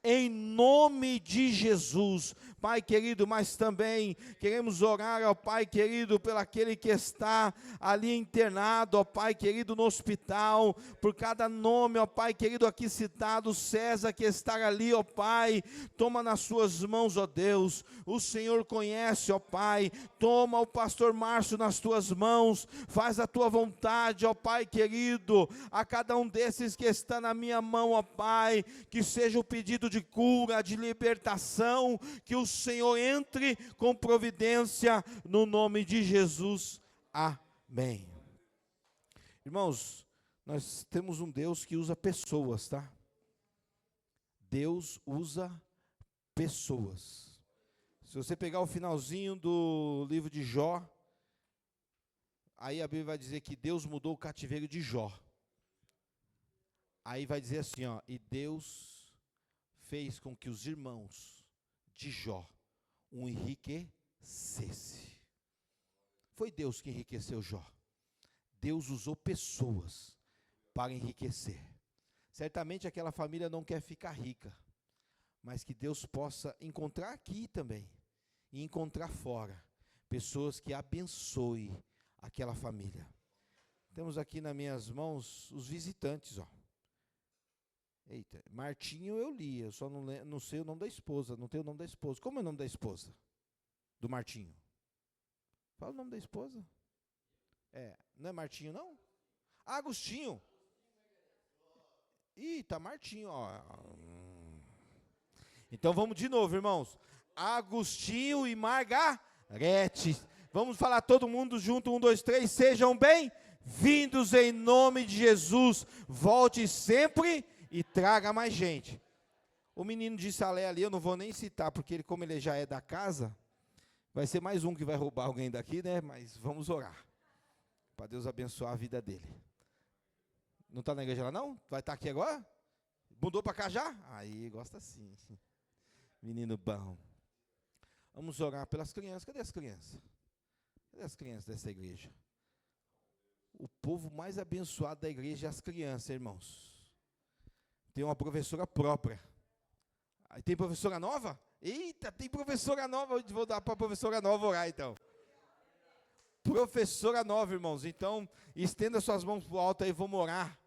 Speaker 1: em nome de Jesus, Pai querido, mas também queremos orar, ó Pai querido, pelo aquele que está ali internado, ó Pai querido, no hospital, por cada nome, ó Pai querido, aqui citado, César que está ali, ó Pai, toma nas suas mãos, ó Deus, o Senhor conhece, ó Pai, toma o pastor Márcio nas tuas mãos, faz a tua vontade, ó Pai querido, a cada um desses que está na minha mão, ó Pai, que seja o pedido de cura, de libertação, que o Senhor entre com providência, no nome de Jesus, amém. Irmãos, nós temos um Deus que usa pessoas, tá? Deus usa pessoas. Se você pegar o finalzinho do livro de Jó, aí a Bíblia vai dizer que Deus mudou o cativeiro de Jó. Aí vai dizer assim, ó, e Deus fez com que os irmãos de Jó o enriquecesse. Foi Deus que enriqueceu Jó. Deus usou pessoas para enriquecer. Certamente aquela família não quer ficar rica, mas que Deus possa encontrar aqui também, e encontrar fora, pessoas que abençoem aquela família. Temos aqui nas minhas mãos os visitantes, ó. Eita, Martinho eu li, eu só não sei o nome da esposa, não tenho o nome da esposa. Como é o nome da esposa? Do Martinho? Fala o nome da esposa. Não é Martinho não? Ah, Agostinho. Ih, tá Martinho, ó. Então vamos de novo, irmãos. Agostinho e Margarete. Vamos falar todo mundo junto, 1, 2, 3, sejam bem-vindos em nome de Jesus. Volte sempre e traga mais gente. O menino de Salé ali, eu não vou nem citar, porque ele, como ele já é da casa, vai ser mais um que vai roubar alguém daqui, né? Mas vamos orar, para Deus abençoar a vida dele. Não está na igreja lá não? Vai estar aqui agora? Mudou para cá já? Aí, gosta sim. Menino bom. Vamos orar pelas crianças. Cadê as crianças? Cadê as crianças dessa igreja? O povo mais abençoado da igreja é as crianças, irmãos. Tem uma professora própria. Aí tem professora nova? Eita, tem professora nova. Eu vou dar para a professora nova orar, então. Professora nova, irmãos. Então, estenda suas mãos para o alto aí, vamos orar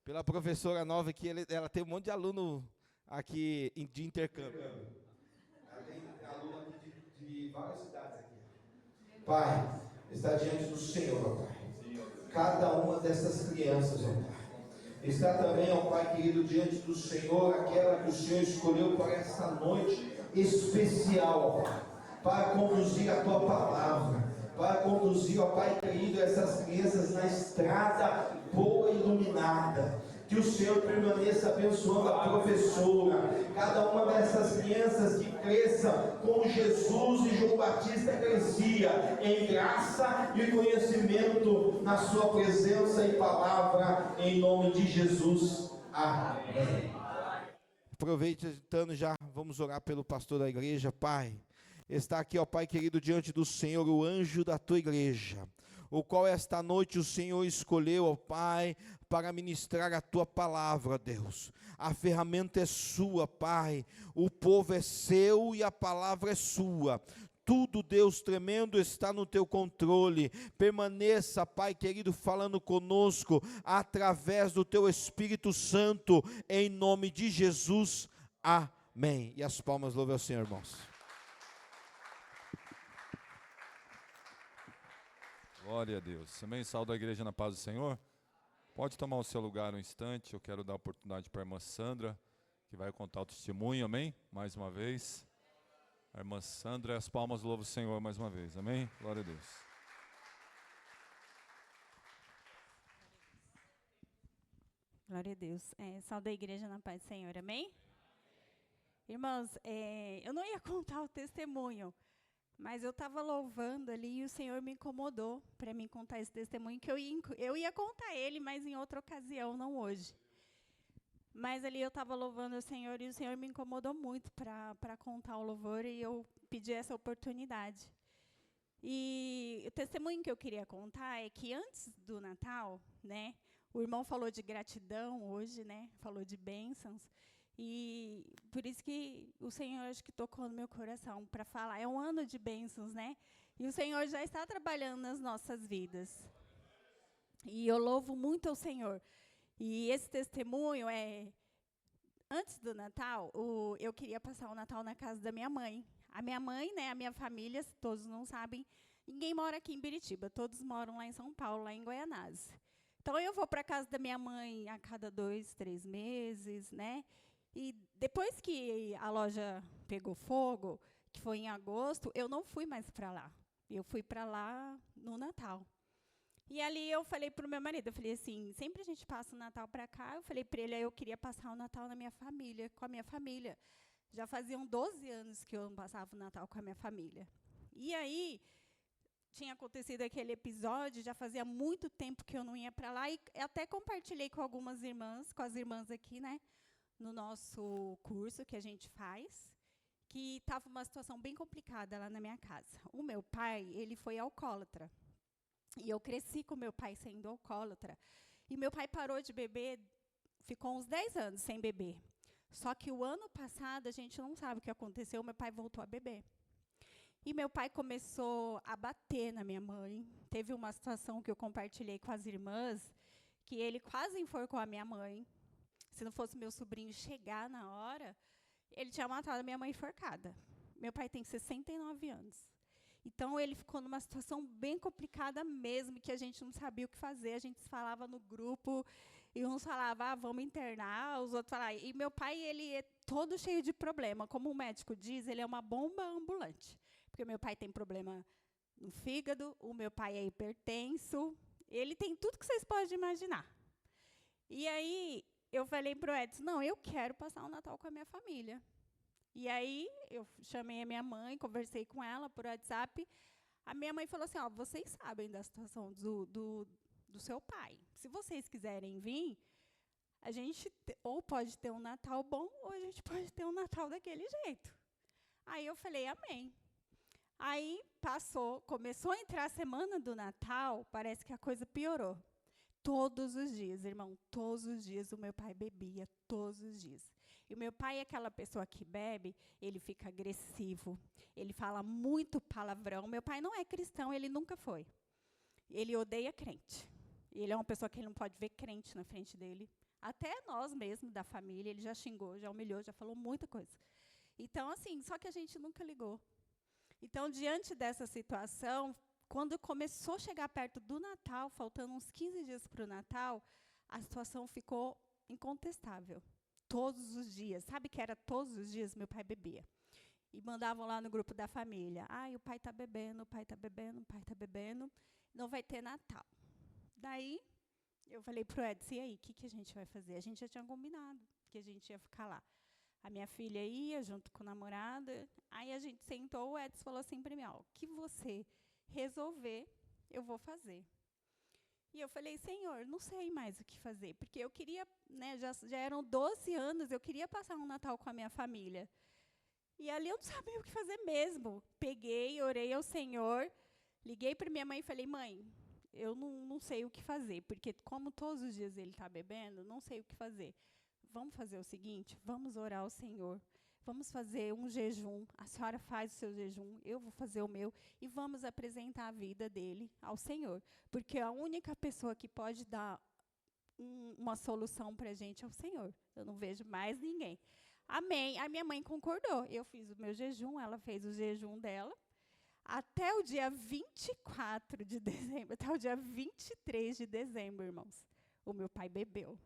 Speaker 1: pela professora nova, que ela tem um monte de aluno aqui de intercâmbio. Ela tem aluno aqui de várias cidades aqui. Pai, está diante do Senhor, ó Pai. Cada uma dessas crianças, ó Pai. Está também, ó Pai querido, diante do Senhor, aquela que o Senhor escolheu para essa noite especial, ó Pai, para conduzir a Tua palavra, para conduzir, ó Pai querido, essas crianças na estrada boa e iluminada. Que o Senhor permaneça abençoando a professora, cada uma dessas crianças que cresça como Jesus e João Batista crescia, em graça e conhecimento na sua presença e palavra, em nome de Jesus. Amém. Aproveitando já, vamos orar pelo pastor da igreja. Pai, está aqui, ó Pai querido, diante do Senhor, o anjo da tua igreja, o qual esta noite o Senhor escolheu, ó Pai, para ministrar a tua palavra, Deus. A ferramenta é sua, Pai, o povo é seu e a palavra é sua. Tudo, Deus tremendo, está no teu controle. Permaneça, Pai querido, falando conosco através do teu Espírito Santo, em nome de Jesus. Amém. E as palmas louvem ao Senhor, irmãos.
Speaker 3: Glória a Deus. Amém. Saúde a igreja na paz do Senhor. Pode tomar o seu lugar um instante. Eu quero dar a oportunidade para a irmã Sandra, que vai contar o testemunho. Amém. Mais uma vez. A irmã Sandra, as palmas louvam o Senhor mais uma vez. Amém. Glória a Deus.
Speaker 4: Glória a Deus. Saúde a igreja na paz do Senhor. Amém. Irmãos, eu não ia contar o testemunho, mas eu estava louvando ali e o Senhor me incomodou para mim contar esse testemunho, que eu ia contar ele, mas em outra ocasião, não hoje. Mas ali eu estava louvando o Senhor e o Senhor me incomodou muito para contar o louvor e eu pedi essa oportunidade. E o testemunho que eu queria contar é que antes do Natal, né, o irmão falou de gratidão hoje, né, falou de bênçãos. E por isso que o Senhor acho que tocou no meu coração para falar. É um ano de bênçãos, né? E o Senhor já está trabalhando nas nossas vidas. E eu louvo muito ao Senhor. E esse testemunho é... Antes do Natal, eu queria passar o Natal na casa da minha mãe. A minha mãe, né, a minha família, se todos não sabem, ninguém mora aqui em Biritiba. Todos moram lá em São Paulo, lá em Goianás. Então, eu vou para a casa da minha mãe a cada 2, 3 meses, né? E depois que a loja pegou fogo, que foi em agosto, eu não fui mais para lá. Eu fui para lá no Natal. E ali eu falei para o meu marido, eu falei assim, sempre a gente passa o Natal para cá, eu falei para ele, eu queria passar o Natal na minha família, com a minha família. Já faziam 12 anos que eu não passava o Natal com a minha família. E aí, tinha acontecido aquele episódio, já fazia muito tempo que eu não ia para lá, e até compartilhei com algumas irmãs, com as irmãs aqui, né, no nosso curso que a gente faz, que estava uma situação bem complicada lá na minha casa. O meu pai, ele foi alcoólatra. E eu cresci com meu pai sendo alcoólatra. E meu pai parou de beber, ficou uns 10 anos sem beber. Só que o ano passado, a gente não sabe o que aconteceu, meu pai voltou a beber. E meu pai começou a bater na minha mãe. Teve uma situação que eu compartilhei com as irmãs, que ele quase enforcou a minha mãe. Se não fosse meu sobrinho chegar na hora, ele tinha matado a minha mãe enforcada. Meu pai tem 69 anos. Então, ele ficou numa situação bem complicada mesmo, que a gente não sabia o que fazer. A gente se falava no grupo, e uns falavam, vamos internar, os outros falavam. E meu pai, ele é todo cheio de problema. Como o médico diz, ele é uma bomba ambulante. Porque meu pai tem problema no fígado, o meu pai é hipertenso, ele tem tudo que vocês podem imaginar. E aí, eu falei para o Edson, não, eu quero passar o Natal com a minha família. E aí, eu chamei a minha mãe, conversei com ela por WhatsApp. A minha mãe falou assim, vocês sabem da situação do seu pai. Se vocês quiserem vir, a gente ou pode ter um Natal bom, ou a gente pode ter um Natal daquele jeito. Aí eu falei, amém. Aí passou, começou a entrar a semana do Natal, parece que a coisa piorou. Todos os dias, irmão, todos os dias o meu pai bebia, todos os dias. E o meu pai é aquela pessoa que bebe, ele fica agressivo, ele fala muito palavrão. Meu pai não é cristão, ele nunca foi. Ele odeia crente. Ele é uma pessoa que ele não pode ver crente na frente dele. Até nós mesmos, da família, ele já xingou, já humilhou, já falou muita coisa. Então, assim, só que a gente nunca ligou. Então, diante dessa situação, quando começou a chegar perto do Natal, faltando uns 15 dias para o Natal, a situação ficou incontestável. Todos os dias, sabe que era todos os dias meu pai bebia. E mandavam lá no grupo da família, o pai está bebendo, o pai está bebendo, o pai está bebendo, não vai ter Natal. Daí, eu falei para o Edson, e aí, o que a gente vai fazer? A gente já tinha combinado que a gente ia ficar lá. A minha filha ia junto com o namorado, aí a gente sentou, o Edson falou assim para mim, o que você resolver, eu vou fazer. E eu falei, Senhor, não sei mais o que fazer, porque eu queria, né, já eram 12 anos, eu queria passar um Natal com a minha família. E ali eu não sabia o que fazer mesmo. Peguei, orei ao Senhor, liguei para minha mãe e falei, mãe, eu não sei o que fazer, porque como todos os dias ele está bebendo, não sei o que fazer. Vamos fazer o seguinte, vamos orar ao Senhor. Vamos fazer um jejum, a senhora faz o seu jejum, eu vou fazer o meu, e vamos apresentar a vida dele ao Senhor. Porque a única pessoa que pode dar uma solução para a gente é o Senhor. Eu não vejo mais ninguém. Amém. A minha mãe concordou. Eu fiz o meu jejum, ela fez o jejum dela. Até o dia 24 de dezembro, até o dia 23 de dezembro, irmãos, o meu pai bebeu.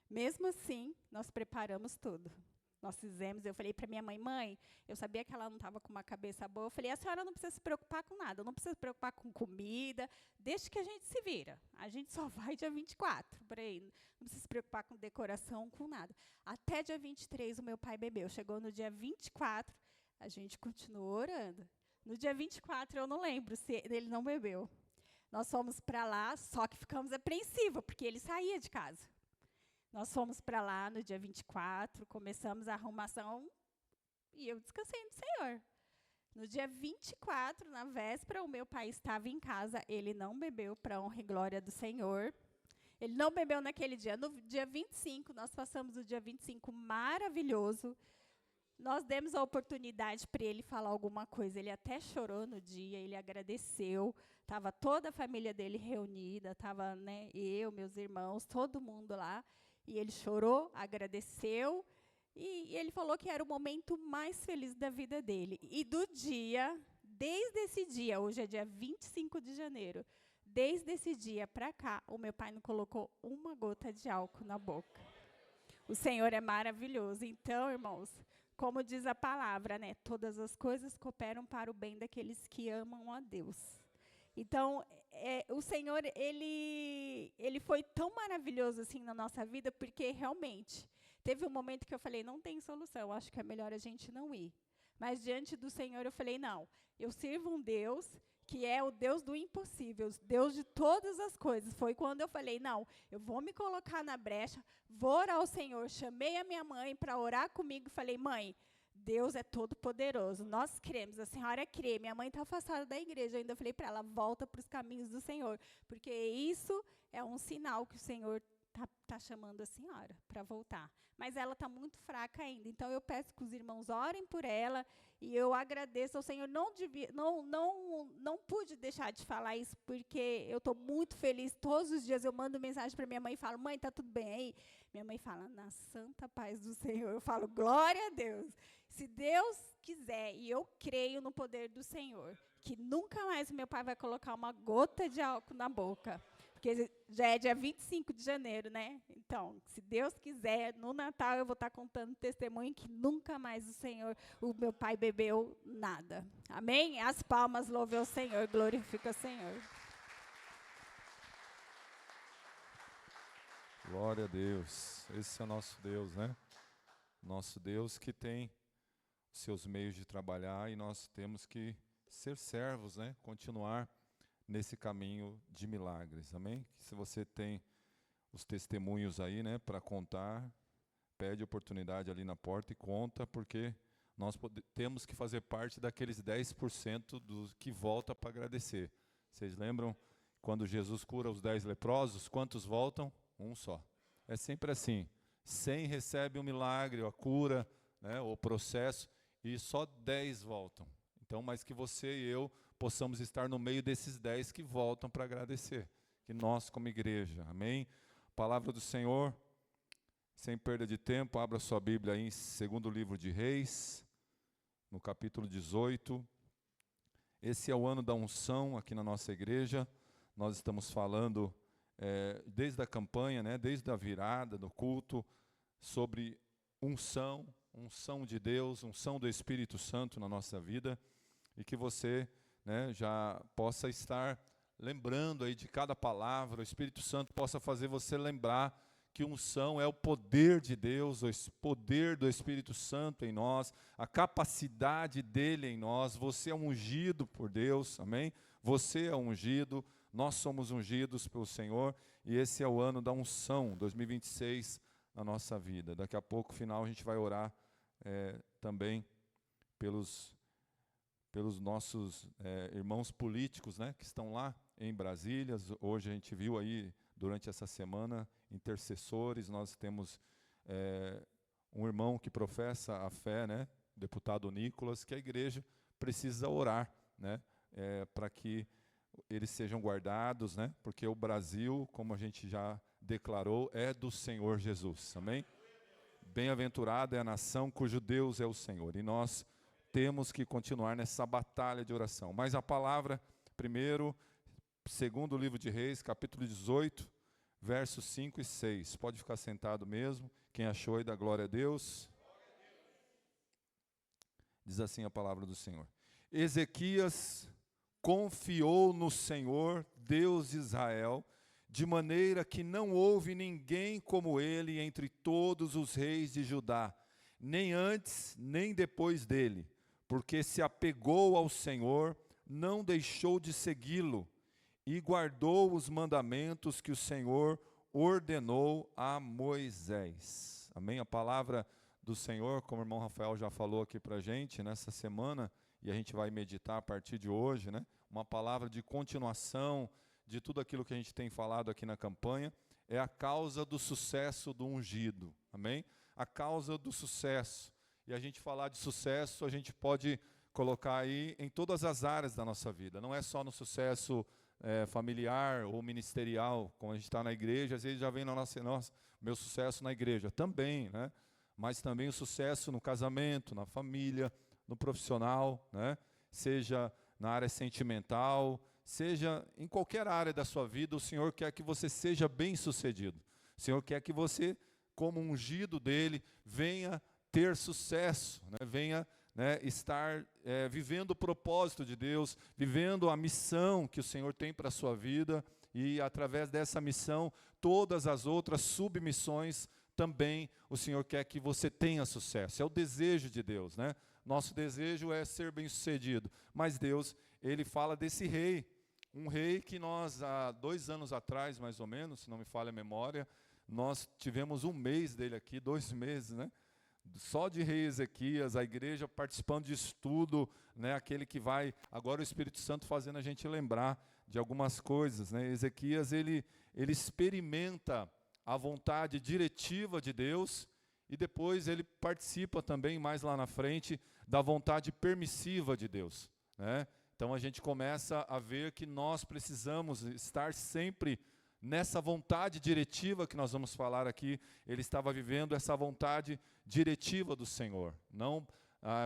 Speaker 4: Mesmo assim, nós preparamos tudo. Nós fizemos, eu falei para minha mãe, mãe, eu sabia que ela não estava com uma cabeça boa, eu falei, a senhora não precisa se preocupar com nada, não precisa se preocupar com comida, deixa que a gente se vira. A gente só vai dia 24, por aí, não precisa se preocupar com decoração, com nada. Até dia 23 o meu pai bebeu, chegou no dia 24, a gente continuou orando. No dia 24 eu não lembro se ele não bebeu. Nós fomos para lá, só que ficamos apreensivos, porque ele saía de casa. Nós fomos para lá no dia 24, começamos a arrumação e eu descansei no Senhor. No dia 24, na véspera, o meu pai estava em casa, ele não bebeu, para honra e glória do Senhor. Ele não bebeu naquele dia. No dia 25, nós passamos o dia 25 maravilhoso. Nós demos a oportunidade para ele falar alguma coisa. Ele até chorou no dia, ele agradeceu. Estava toda a família dele reunida, estava, né, eu, meus irmãos, todo mundo lá. E ele chorou, agradeceu. E ele falou que era o momento mais feliz da vida dele. E do dia, desde esse dia, hoje é dia 25 de janeiro, desde esse dia para cá, o meu pai não colocou uma gota de álcool na boca. O Senhor é maravilhoso. Então, irmãos, como diz a palavra, né? Todas as coisas cooperam para o bem daqueles que amam a Deus. Então, o Senhor, ele foi tão maravilhoso assim na nossa vida, porque realmente teve um momento que eu falei, não tem solução, acho que é melhor a gente não ir. Mas diante do Senhor eu falei, não, eu sirvo um Deus que é o Deus do impossível, o Deus de todas as coisas. Foi quando eu falei, não, eu vou me colocar na brecha, vou orar ao Senhor. Chamei a minha mãe para orar comigo e falei, mãe, Deus é todo poderoso, nós cremos, a senhora crê. Minha mãe está afastada da igreja, eu ainda falei para ela, volta para os caminhos do Senhor, porque isso é um sinal que o Senhor está chamando a senhora para voltar. Mas ela está muito fraca ainda, então eu peço que os irmãos orem por ela, e eu agradeço ao Senhor. Não pude deixar de falar isso, porque eu estou muito feliz. Todos os dias eu mando mensagem para minha mãe e falo, mãe, está tudo bem aí? Minha mãe fala, na santa paz do Senhor. Eu falo, glória a Deus. Se Deus quiser, e eu creio no poder do Senhor, que nunca mais meu pai vai colocar uma gota de álcool na boca. Porque já é dia 25 de janeiro, né? Então, se Deus quiser, no Natal eu vou estar contando testemunho que nunca mais o meu pai bebeu nada. Amém? As palmas louvem ao Senhor, glorifica o Senhor.
Speaker 3: Glória a Deus. Esse é o nosso Deus, né? Nosso Deus que tem seus meios de trabalhar, e nós temos que ser servos, né? Continuar nesse caminho de milagres, amém? Se você tem os testemunhos aí, né, para contar, pede oportunidade ali na porta e conta, porque nós temos que fazer parte daqueles 10% dos que volta para agradecer. Vocês lembram quando Jesus cura os 10 leprosos? Quantos voltam? Um só. É sempre assim. 100 recebem o milagre, a cura, né, o processo, e só 10 voltam. Então, mas que você e eu possamos estar no meio desses 10 que voltam para agradecer. Que nós, como igreja, amém? Palavra do Senhor, sem perda de tempo, abra sua Bíblia aí em 2º livro de Reis, no capítulo 18. Esse é o ano da unção aqui na nossa igreja. Nós estamos falando, desde a campanha, né, desde a virada do culto, sobre unção de Deus, unção do Espírito Santo na nossa vida, e que você, né, já possa estar lembrando aí de cada palavra, o Espírito Santo possa fazer você lembrar que unção é o poder de Deus, o poder do Espírito Santo em nós, a capacidade dele em nós. Você é ungido por Deus, amém? Você é ungido, nós somos ungidos pelo Senhor, e esse é o ano da unção, 2026, na nossa vida. Daqui a pouco, no final, a gente vai orar também pelos nossos irmãos políticos, né, que estão lá em Brasília. Hoje a gente viu aí, durante essa semana, intercessores. Nós temos um irmão que professa a fé, né, deputado Nicolas, que a igreja precisa orar, né, para que eles sejam guardados, né, porque o Brasil, como a gente já declarou, é do Senhor Jesus, amém? Bem-aventurada é a nação cujo Deus é o Senhor, e nós temos que continuar nessa batalha de oração. Mas a palavra, primeiro, 2º livro de Reis, capítulo 18, versos 5 e 6. Pode ficar sentado mesmo. Quem achou aí, dá glória a Deus. Diz assim a palavra do Senhor. Ezequias confiou no Senhor, Deus de Israel, de maneira que não houve ninguém como ele entre todos os reis de Judá, nem antes, nem depois dele, porque se apegou ao Senhor, não deixou de segui-lo, e guardou os mandamentos que o Senhor ordenou a Moisés. Amém? A palavra do Senhor, como o irmão Rafael já falou aqui para a gente nessa semana, e a gente vai meditar a partir de hoje, né? Uma palavra de continuação de tudo aquilo que a gente tem falado aqui na campanha. é a causa do sucesso do ungido, amém? A causa do sucesso. E a gente falar de sucesso, a gente pode colocar aí em todas as áreas da nossa vida. Não é só no sucesso familiar ou ministerial, como a gente está na igreja, às vezes já vem na nossa, meu sucesso na igreja, também, né? Mas também o sucesso no casamento, na família, no profissional, né? Seja na área sentimental, seja em qualquer área da sua vida, o Senhor quer que você seja bem-sucedido. O Senhor quer que você, como ungido dele, venha ter sucesso, né? Venha estar vivendo o propósito de Deus, vivendo a missão que o Senhor tem para a sua vida, e através dessa missão, todas as outras submissões também o Senhor quer que você tenha sucesso. É o desejo de Deus, né? Nosso desejo é ser bem-sucedido, mas Deus, Ele fala desse rei, um rei que nós, há 2 anos atrás, mais ou menos, se não me falha a memória, nós tivemos um mês dele aqui, 2 meses, né? Só de rei Ezequias, a igreja participando de estudo, né? Aquele que vai, agora o Espírito Santo fazendo a gente lembrar de algumas coisas, né? Ezequias, ele experimenta a vontade diretiva de Deus, e depois ele participa também, mais lá na frente, da vontade permissiva de Deus, né? Então a gente começa a ver que nós precisamos estar sempre nessa vontade diretiva que nós vamos falar aqui. Ele estava vivendo essa vontade diretiva do Senhor. Não,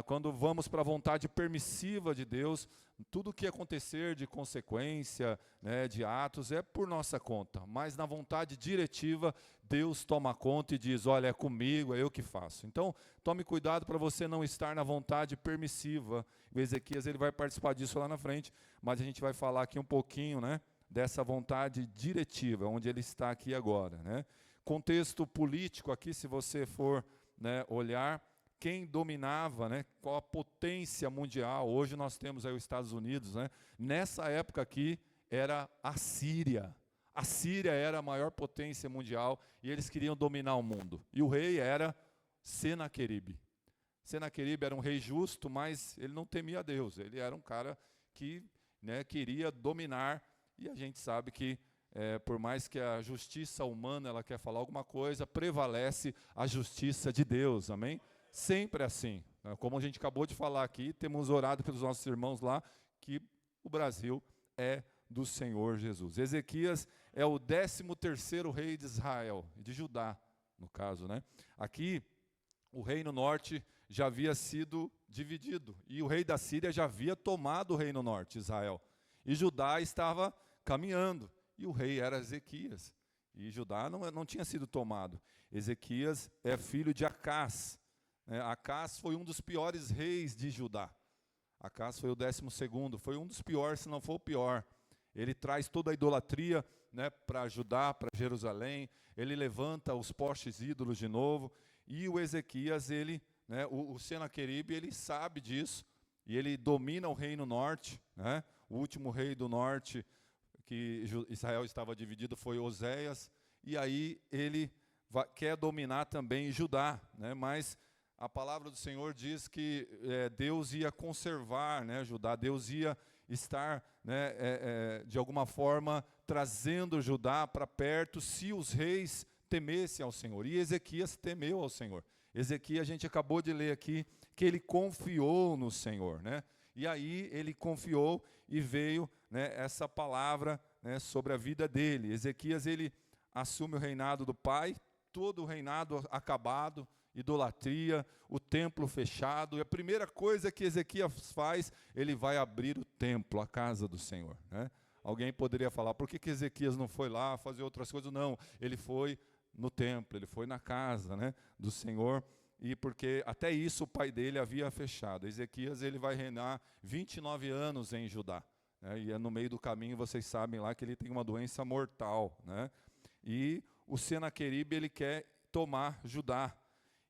Speaker 3: quando vamos para a vontade permissiva de Deus, tudo o que acontecer de consequência, né, de atos, é por nossa conta. Mas na vontade diretiva, Deus toma conta e diz, olha, é comigo, é eu que faço. Então, tome cuidado para você não estar na vontade permissiva. O Ezequias, ele vai participar disso lá na frente, mas a gente vai falar aqui um pouquinho, né, dessa vontade diretiva, onde ele está aqui agora, né? Contexto político aqui, se você for, né, olhar, quem dominava, né, qual a potência mundial, hoje nós temos aí os Estados Unidos, né? Nessa época aqui era a Síria. A Síria era a maior potência mundial e eles queriam dominar o mundo. E o rei era Senaqueribe. Senaqueribe era um rei justo, mas ele não temia a Deus. Ele era um cara que, né, queria dominar. E a gente sabe que, por mais que a justiça humana ela quer falar alguma coisa, prevalece a justiça de Deus, amém? Sempre assim. Como a gente acabou de falar aqui, temos orado pelos nossos irmãos lá, que o Brasil é do Senhor Jesus. Ezequias é o 13º rei de Israel, de Judá, no caso, né? Aqui, o reino norte já havia sido dividido, e o rei da Síria já havia tomado o reino norte, Israel. E Judá estava caminhando, e o rei era Ezequias, e Judá não tinha sido tomado. Ezequias é filho de Acás. Acás foi um dos piores reis de Judá. Acás foi o 12º, foi um dos piores, se não for o pior. Ele traz toda a idolatria, né, para Judá, para Jerusalém, ele levanta os postes ídolos de novo, e o Ezequias, ele, né, o Senaqueribe, ele sabe disso, e ele domina o reino norte, né? O último rei do norte, que Israel estava dividido, foi Oséias, e aí ele quer dominar também Judá, né? Mas a palavra do Senhor diz que Deus ia conservar, né, Judá, Deus ia estar, né, de alguma forma trazendo Judá para perto, se os reis temessem ao Senhor. E Ezequias temeu ao Senhor. Ezequias, a gente acabou de ler aqui, que ele confiou no Senhor, né? E aí ele confiou e veio, né, essa palavra, né, sobre a vida dele. Ezequias, ele assume o reinado do pai, todo o reinado acabado, idolatria, o templo fechado, e a primeira coisa que Ezequias faz, ele vai abrir o templo, a casa do Senhor, né? Alguém poderia falar, por que Ezequias não foi lá fazer outras coisas? Não, ele foi no templo, ele foi na casa, né, do Senhor, e porque até isso o pai dele havia fechado. Ezequias, ele vai reinar 29 anos em Judá, né, e no meio do caminho, vocês sabem lá que ele tem uma doença mortal, né? E o Senaqueribe, ele quer tomar Judá.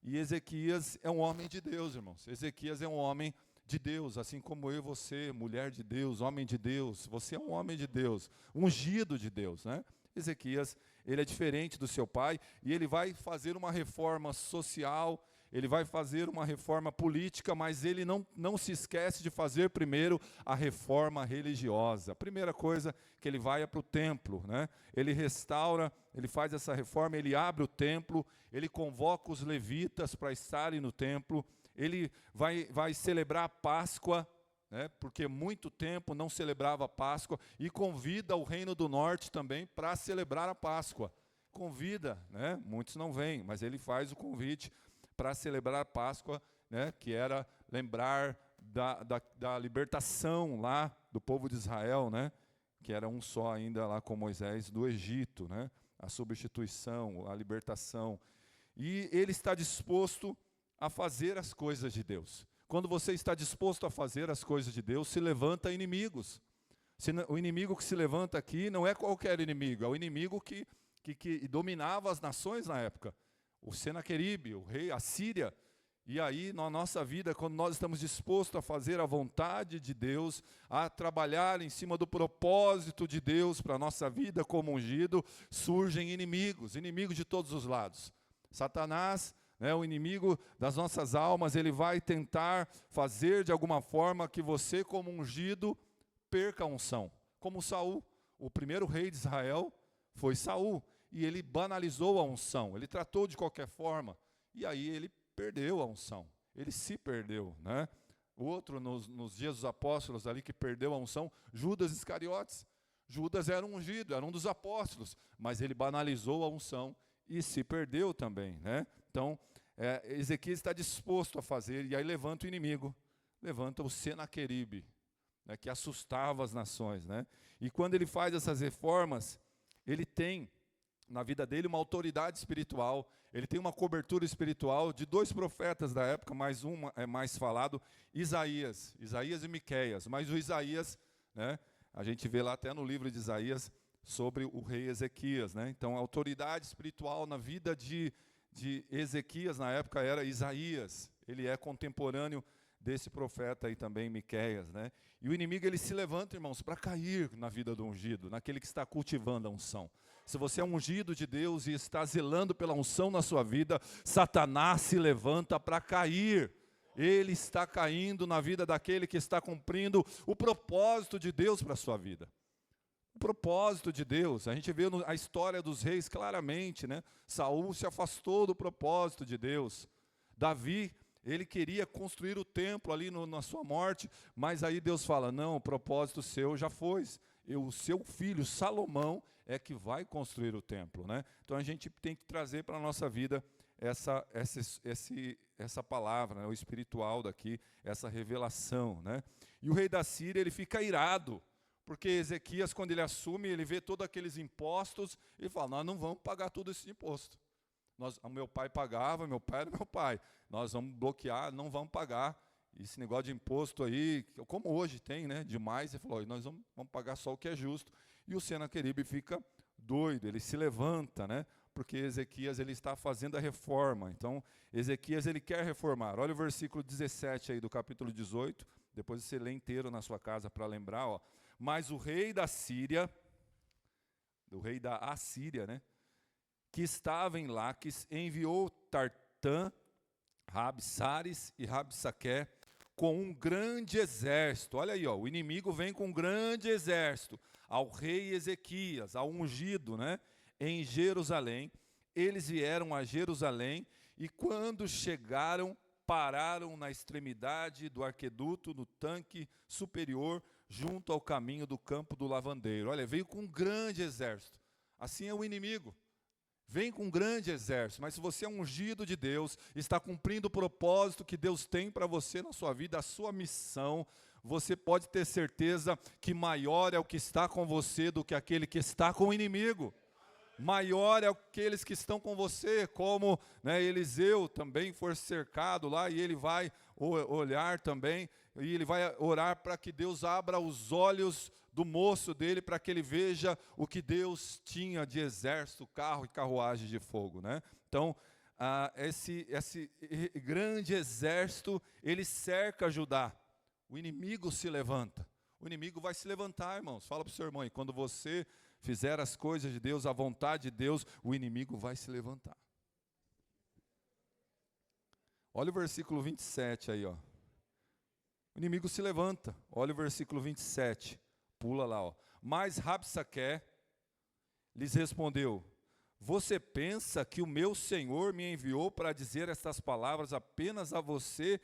Speaker 3: E Ezequias é um homem de Deus, irmãos. Ezequias é um homem de Deus, assim como eu e você, mulher de Deus, homem de Deus. Você é um homem de Deus, ungido de Deus, né? Ezequias, ele é diferente do seu pai, e ele vai fazer uma reforma social, ele vai fazer uma reforma política, mas ele não se esquece de fazer primeiro a reforma religiosa. A primeira coisa que ele vai é para o templo, né? Ele restaura, ele faz essa reforma, ele abre o templo, ele convoca os levitas para estarem no templo, ele vai celebrar a Páscoa, né? Porque muito tempo não celebrava a Páscoa, e convida o Reino do Norte também para celebrar a Páscoa. Convida, né? Muitos não vêm, mas ele faz o convite para celebrar a Páscoa, né? Que era lembrar da libertação lá do povo de Israel, né? Que era um só ainda lá com Moisés do Egito, né? A substituição, a libertação. E ele está disposto a fazer as coisas de Deus. Quando você está disposto a fazer as coisas de Deus, se levanta inimigos. O inimigo que se levanta aqui não é qualquer inimigo, é o inimigo que dominava as nações na época. O Senaqueribe, o rei, a Síria. E aí, na nossa vida, quando nós estamos dispostos a fazer a vontade de Deus, a trabalhar em cima do propósito de Deus para a nossa vida como ungido, surgem inimigos de todos os lados. Satanás, né, o inimigo das nossas almas, ele vai tentar fazer de alguma forma que você, como ungido, perca a unção. Como Saul, o primeiro rei de Israel foi Saul, e ele banalizou a unção, ele tratou de qualquer forma, e aí ele perdeu a unção, ele se perdeu, né? O outro, nos dias dos apóstolos ali, que perdeu a unção, Judas Iscariotes. Judas era um ungido, era um dos apóstolos, mas ele banalizou a unção e se perdeu também, né? Então, Ezequias está disposto a fazer, e aí levanta o inimigo, levanta o Senaqueribe, né, que assustava as nações, né? E quando ele faz essas reformas, ele tem na vida dele uma autoridade espiritual, ele tem uma cobertura espiritual de dois profetas da época, mais um é mais falado, Isaías e Miqueias. Mas o Isaías, né, a gente vê lá até no livro de Isaías sobre o rei Ezequias, né? Então a autoridade espiritual na vida de Ezequias na época era Isaías, ele é contemporâneo desse profeta aí também, Miqueias, né? E o inimigo, ele se levanta, irmãos, para cair na vida do ungido, naquele que está cultivando a unção. Se você é um ungido de Deus e está zelando pela unção na sua vida, Satanás se levanta para cair. Ele está caindo na vida daquele que está cumprindo o propósito de Deus para a sua vida. O propósito de Deus, a gente vê a história dos reis claramente, né? Saul se afastou do propósito de Deus. Davi, ele queria construir o templo ali na sua morte, mas aí Deus fala, não, o propósito seu já foi. O seu filho Salomão é que vai construir o templo, né? Então a gente tem que trazer para a nossa vida essa palavra, né, o espiritual daqui, essa revelação, né? E o rei da Síria, ele fica irado, porque Ezequias, quando ele assume, ele vê todos aqueles impostos, ele fala, nós não vamos pagar todo esse imposto. O meu pai pagava, meu pai era meu pai, nós vamos bloquear, não vamos pagar. Esse negócio de imposto aí, como hoje tem, né, demais, ele falou, nós vamos pagar só o que é justo. E o Senaqueribe fica doido, ele se levanta, né, porque Ezequias, ele está fazendo a reforma. Então, Ezequias, ele quer reformar. Olha o versículo 17 aí do capítulo 18, depois você lê inteiro na sua casa para lembrar, ó. Mas o rei da Síria, da Assíria, né, que estava em Laques, enviou Tartã, Rabsares e Rabsaqué com um grande exército. Olha aí, ó, o inimigo vem com um grande exército ao rei Ezequias, ao ungido, né, em Jerusalém. Eles vieram a Jerusalém e quando chegaram, pararam na extremidade do arqueduto, no tanque superior, junto ao caminho do campo do lavandeiro. Olha, veio com um grande exército. Assim é o inimigo. Vem com um grande exército, mas se você é ungido de Deus, está cumprindo o propósito que Deus tem para você na sua vida, a sua missão, você pode ter certeza que maior é o que está com você do que aquele que está com o inimigo. Maior é aqueles que estão com você, como, né, Eliseu também foi cercado lá, e ele vai olhar também, e ele vai orar para que Deus abra os olhos do moço dele, para que ele veja o que Deus tinha de exército, carro e carruagem de fogo, né? Então, esse grande exército, ele cerca Judá. O inimigo se levanta. O inimigo vai se levantar, irmãos. Fala para o seu irmão aí, quando você fizer as coisas de Deus, a vontade de Deus, o inimigo vai se levantar. Olha o versículo 27 aí, ó. O inimigo se levanta. Olha o versículo 27. Pula lá, ó. Mas Rabsaque lhes respondeu: você pensa que o meu Senhor me enviou para dizer estas palavras apenas a você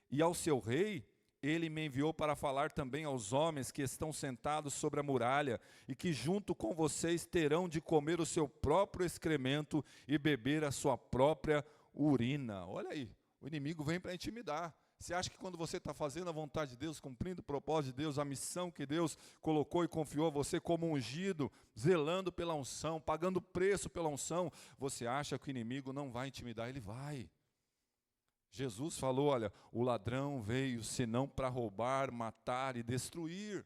Speaker 3: e ao seu rei? Ele me enviou para falar também aos homens que estão sentados sobre a muralha e que junto com vocês terão de comer o seu próprio excremento e beber a sua própria urina. Olha aí, o inimigo vem para intimidar. Você acha que quando você está fazendo a vontade de Deus, cumprindo o propósito de Deus, a missão que Deus colocou e confiou a você como ungido, zelando pela unção, pagando preço pela unção, você acha que o inimigo não vai intimidar? Ele vai. Jesus falou, olha, o ladrão veio senão para roubar, matar e destruir.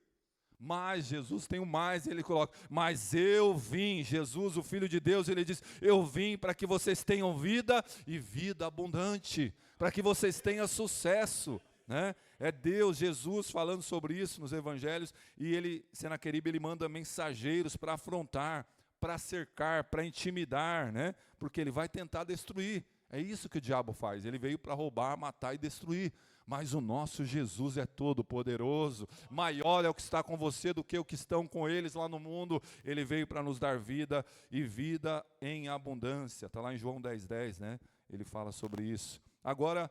Speaker 3: Mas Jesus tem o mais, ele coloca, mas eu vim, Jesus, o Filho de Deus, ele diz, eu vim para que vocês tenham vida e vida abundante, para que vocês tenham sucesso, né? É Deus, Jesus falando sobre isso nos evangelhos, e ele, Senaqueribe, ele manda mensageiros para afrontar, para cercar, para intimidar, né? Porque ele vai tentar destruir. É isso que o diabo faz, ele veio para roubar, matar e destruir. Mas o nosso Jesus é todo poderoso, maior é o que está com você do que o que estão com eles lá no mundo. Ele veio para nos dar vida e vida em abundância. Está lá em João 10:10, né? Ele fala sobre isso. Agora,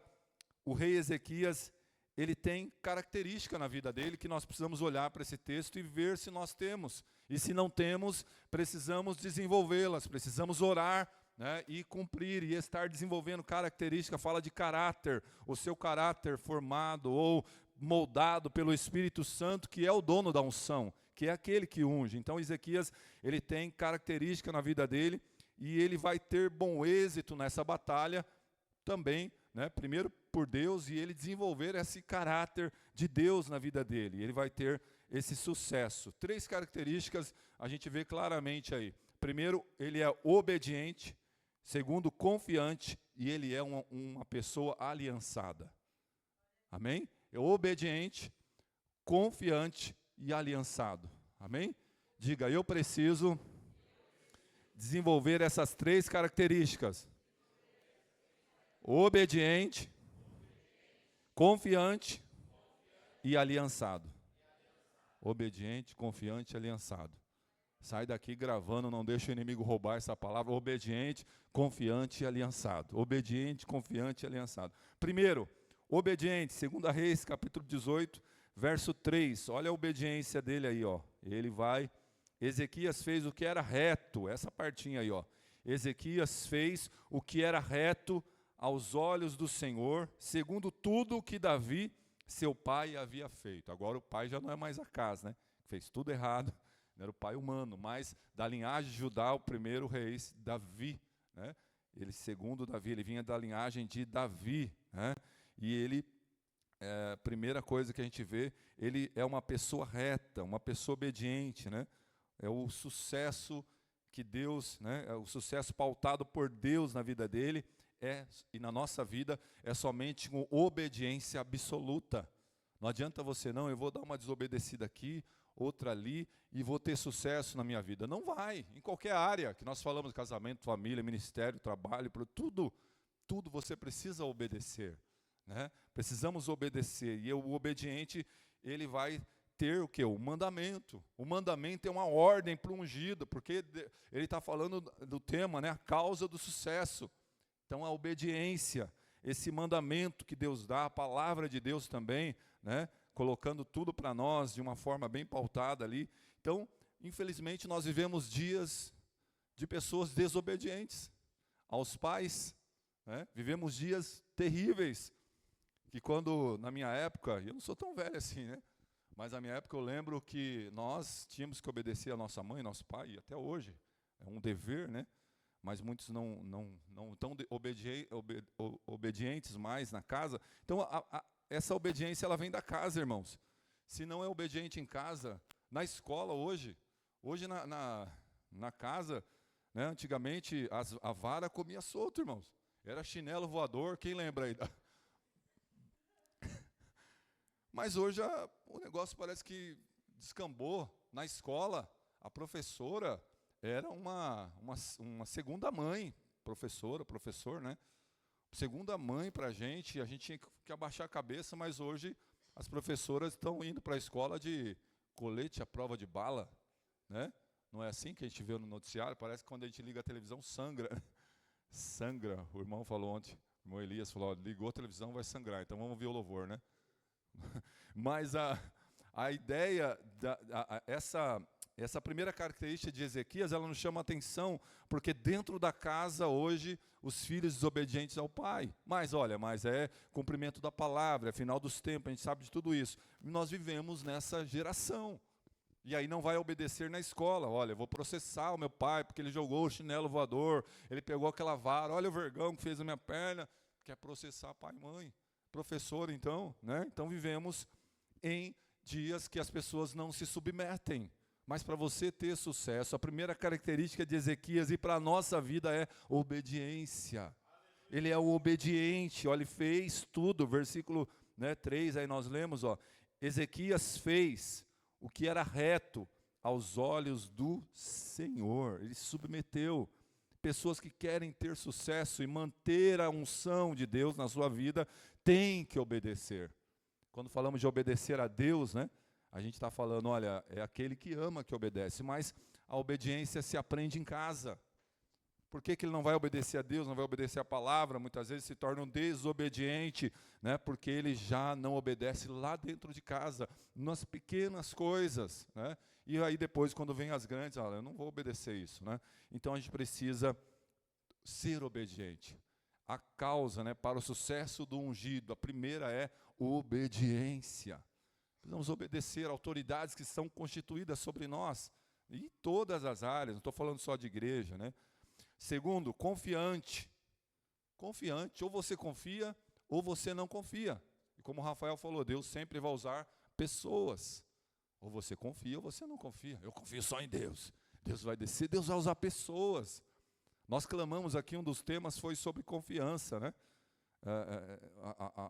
Speaker 3: o rei Ezequias, ele tem característica na vida dele que nós precisamos olhar para esse texto e ver se nós temos. E se não temos, precisamos desenvolvê-las, precisamos orar, né, e cumprir, e estar desenvolvendo característica, fala de caráter, o seu caráter formado ou moldado pelo Espírito Santo, que é o dono da unção, que é aquele que unge. Então Ezequias, ele tem característica na vida dele, e ele vai ter bom êxito nessa batalha também, né, primeiro por Deus, e ele desenvolver esse caráter de Deus na vida dele, ele vai ter esse sucesso. 3 características a gente vê claramente aí. Primeiro, ele é obediente. Segundo, confiante, e ele é uma pessoa aliançada. Amém? É obediente, confiante e aliançado. Amém? Diga, eu preciso desenvolver essas 3 características. Obediente, confiante e aliançado. Obediente, confiante e aliançado. Sai daqui gravando, não deixa o inimigo roubar essa palavra. Obediente, confiante e aliançado. Obediente, confiante e aliançado. Primeiro, obediente, 2 Reis, capítulo 18, verso 3. Olha a obediência dele aí, ó. Ele vai, Ezequias fez o que era reto, essa partinha aí, ó. Ezequias fez o que era reto aos olhos do Senhor, segundo tudo o que Davi, seu pai, havia feito. Agora o pai já não é mais Acaz, né? Fez tudo errado. Era o pai humano, mas da linhagem de Judá, o primeiro rei, Davi, né? Ele, segundo Davi, ele vinha da linhagem de Davi, né? E ele, primeira coisa que a gente vê, ele é uma pessoa reta, uma pessoa obediente, né? É o sucesso que Deus, né? É o sucesso pautado por Deus na vida dele, e na nossa vida, é somente com obediência absoluta. Não adianta você, não, eu vou dar uma desobedecida aqui, outra ali, e vou ter sucesso na minha vida. Não vai, em qualquer área que nós falamos, casamento, família, ministério, trabalho, tudo você precisa obedecer, né? Precisamos obedecer, e o obediente, ele vai ter o quê? O mandamento. O mandamento é uma ordem para o ungido, porque ele está falando do tema, né? A causa do sucesso. Então a obediência, esse mandamento que Deus dá, a palavra de Deus também, né? Colocando tudo para nós de uma forma bem pautada ali. Então, infelizmente, nós vivemos dias de pessoas desobedientes aos pais, né? Vivemos dias terríveis, que quando, na minha época, eu não sou tão velho assim, né? Mas na minha época eu lembro que nós tínhamos que obedecer a nossa mãe, nosso pai, e até hoje, é um dever, né? Mas muitos não tão obedientes mais na casa. Então, essa obediência, ela vem da casa, irmãos. Se não é obediente em casa, na escola hoje na casa, né, antigamente a vara comia solto, irmãos. Era chinelo voador, quem lembra aí? Mas hoje o negócio parece que descambou. Na escola, a professora era uma segunda mãe, professor, né? segunda mãe para a gente tinha que abaixar a cabeça, mas hoje as professoras estão indo para a escola de colete à prova de bala, né? Não é assim que a gente vê no noticiário? Parece que quando a gente liga a televisão, sangra. Sangra. O irmão falou ontem, o irmão Elias falou, ó, ligou a televisão, vai sangrar, então vamos ver o louvor, né? Mas a ideia, essa primeira característica de Ezequias, ela nos chama a atenção, porque dentro da casa hoje, os filhos desobedientes ao pai. Mas olha, mas é cumprimento da palavra, é final dos tempos, a gente sabe de tudo isso. E nós vivemos nessa geração. E aí não vai obedecer na escola. Olha, eu vou processar o meu pai, porque ele jogou o chinelo voador, ele pegou aquela vara, olha o vergão que fez na minha perna. Quer processar pai e mãe. Professor, então, né? Então vivemos em dias que as pessoas não se submetem. Mas para você ter sucesso, a primeira característica de Ezequias e para a nossa vida é obediência. Ele é o obediente, olha, ele fez tudo. Versículo 3, aí nós lemos, ó, Ezequias fez o que era reto aos olhos do Senhor. Ele se submeteu. Pessoas que querem ter sucesso e manter a unção de Deus na sua vida, têm que obedecer. Quando falamos de obedecer a Deus, né, a gente está falando, olha, é aquele que ama que obedece, mas a obediência se aprende em casa. Por que ele não vai obedecer a Deus, não vai obedecer a palavra? Muitas vezes se torna um desobediente, né, porque ele já não obedece lá dentro de casa, nas pequenas coisas, né? E aí depois, quando vem as grandes, olha, eu não vou obedecer isso, né? Então a gente precisa ser obediente. A causa, né, para o sucesso do ungido, a primeira é obediência. Precisamos obedecer a autoridades que são constituídas sobre nós, em todas as áreas, não estou falando só de igreja, né? Segundo, confiante. Confiante, ou você confia, ou você não confia. E como o Rafael falou, Deus sempre vai usar pessoas. Ou você confia, ou você não confia. Eu confio só em Deus. Deus vai descer, Deus vai usar pessoas. Nós clamamos aqui, um dos temas foi sobre confiança, né?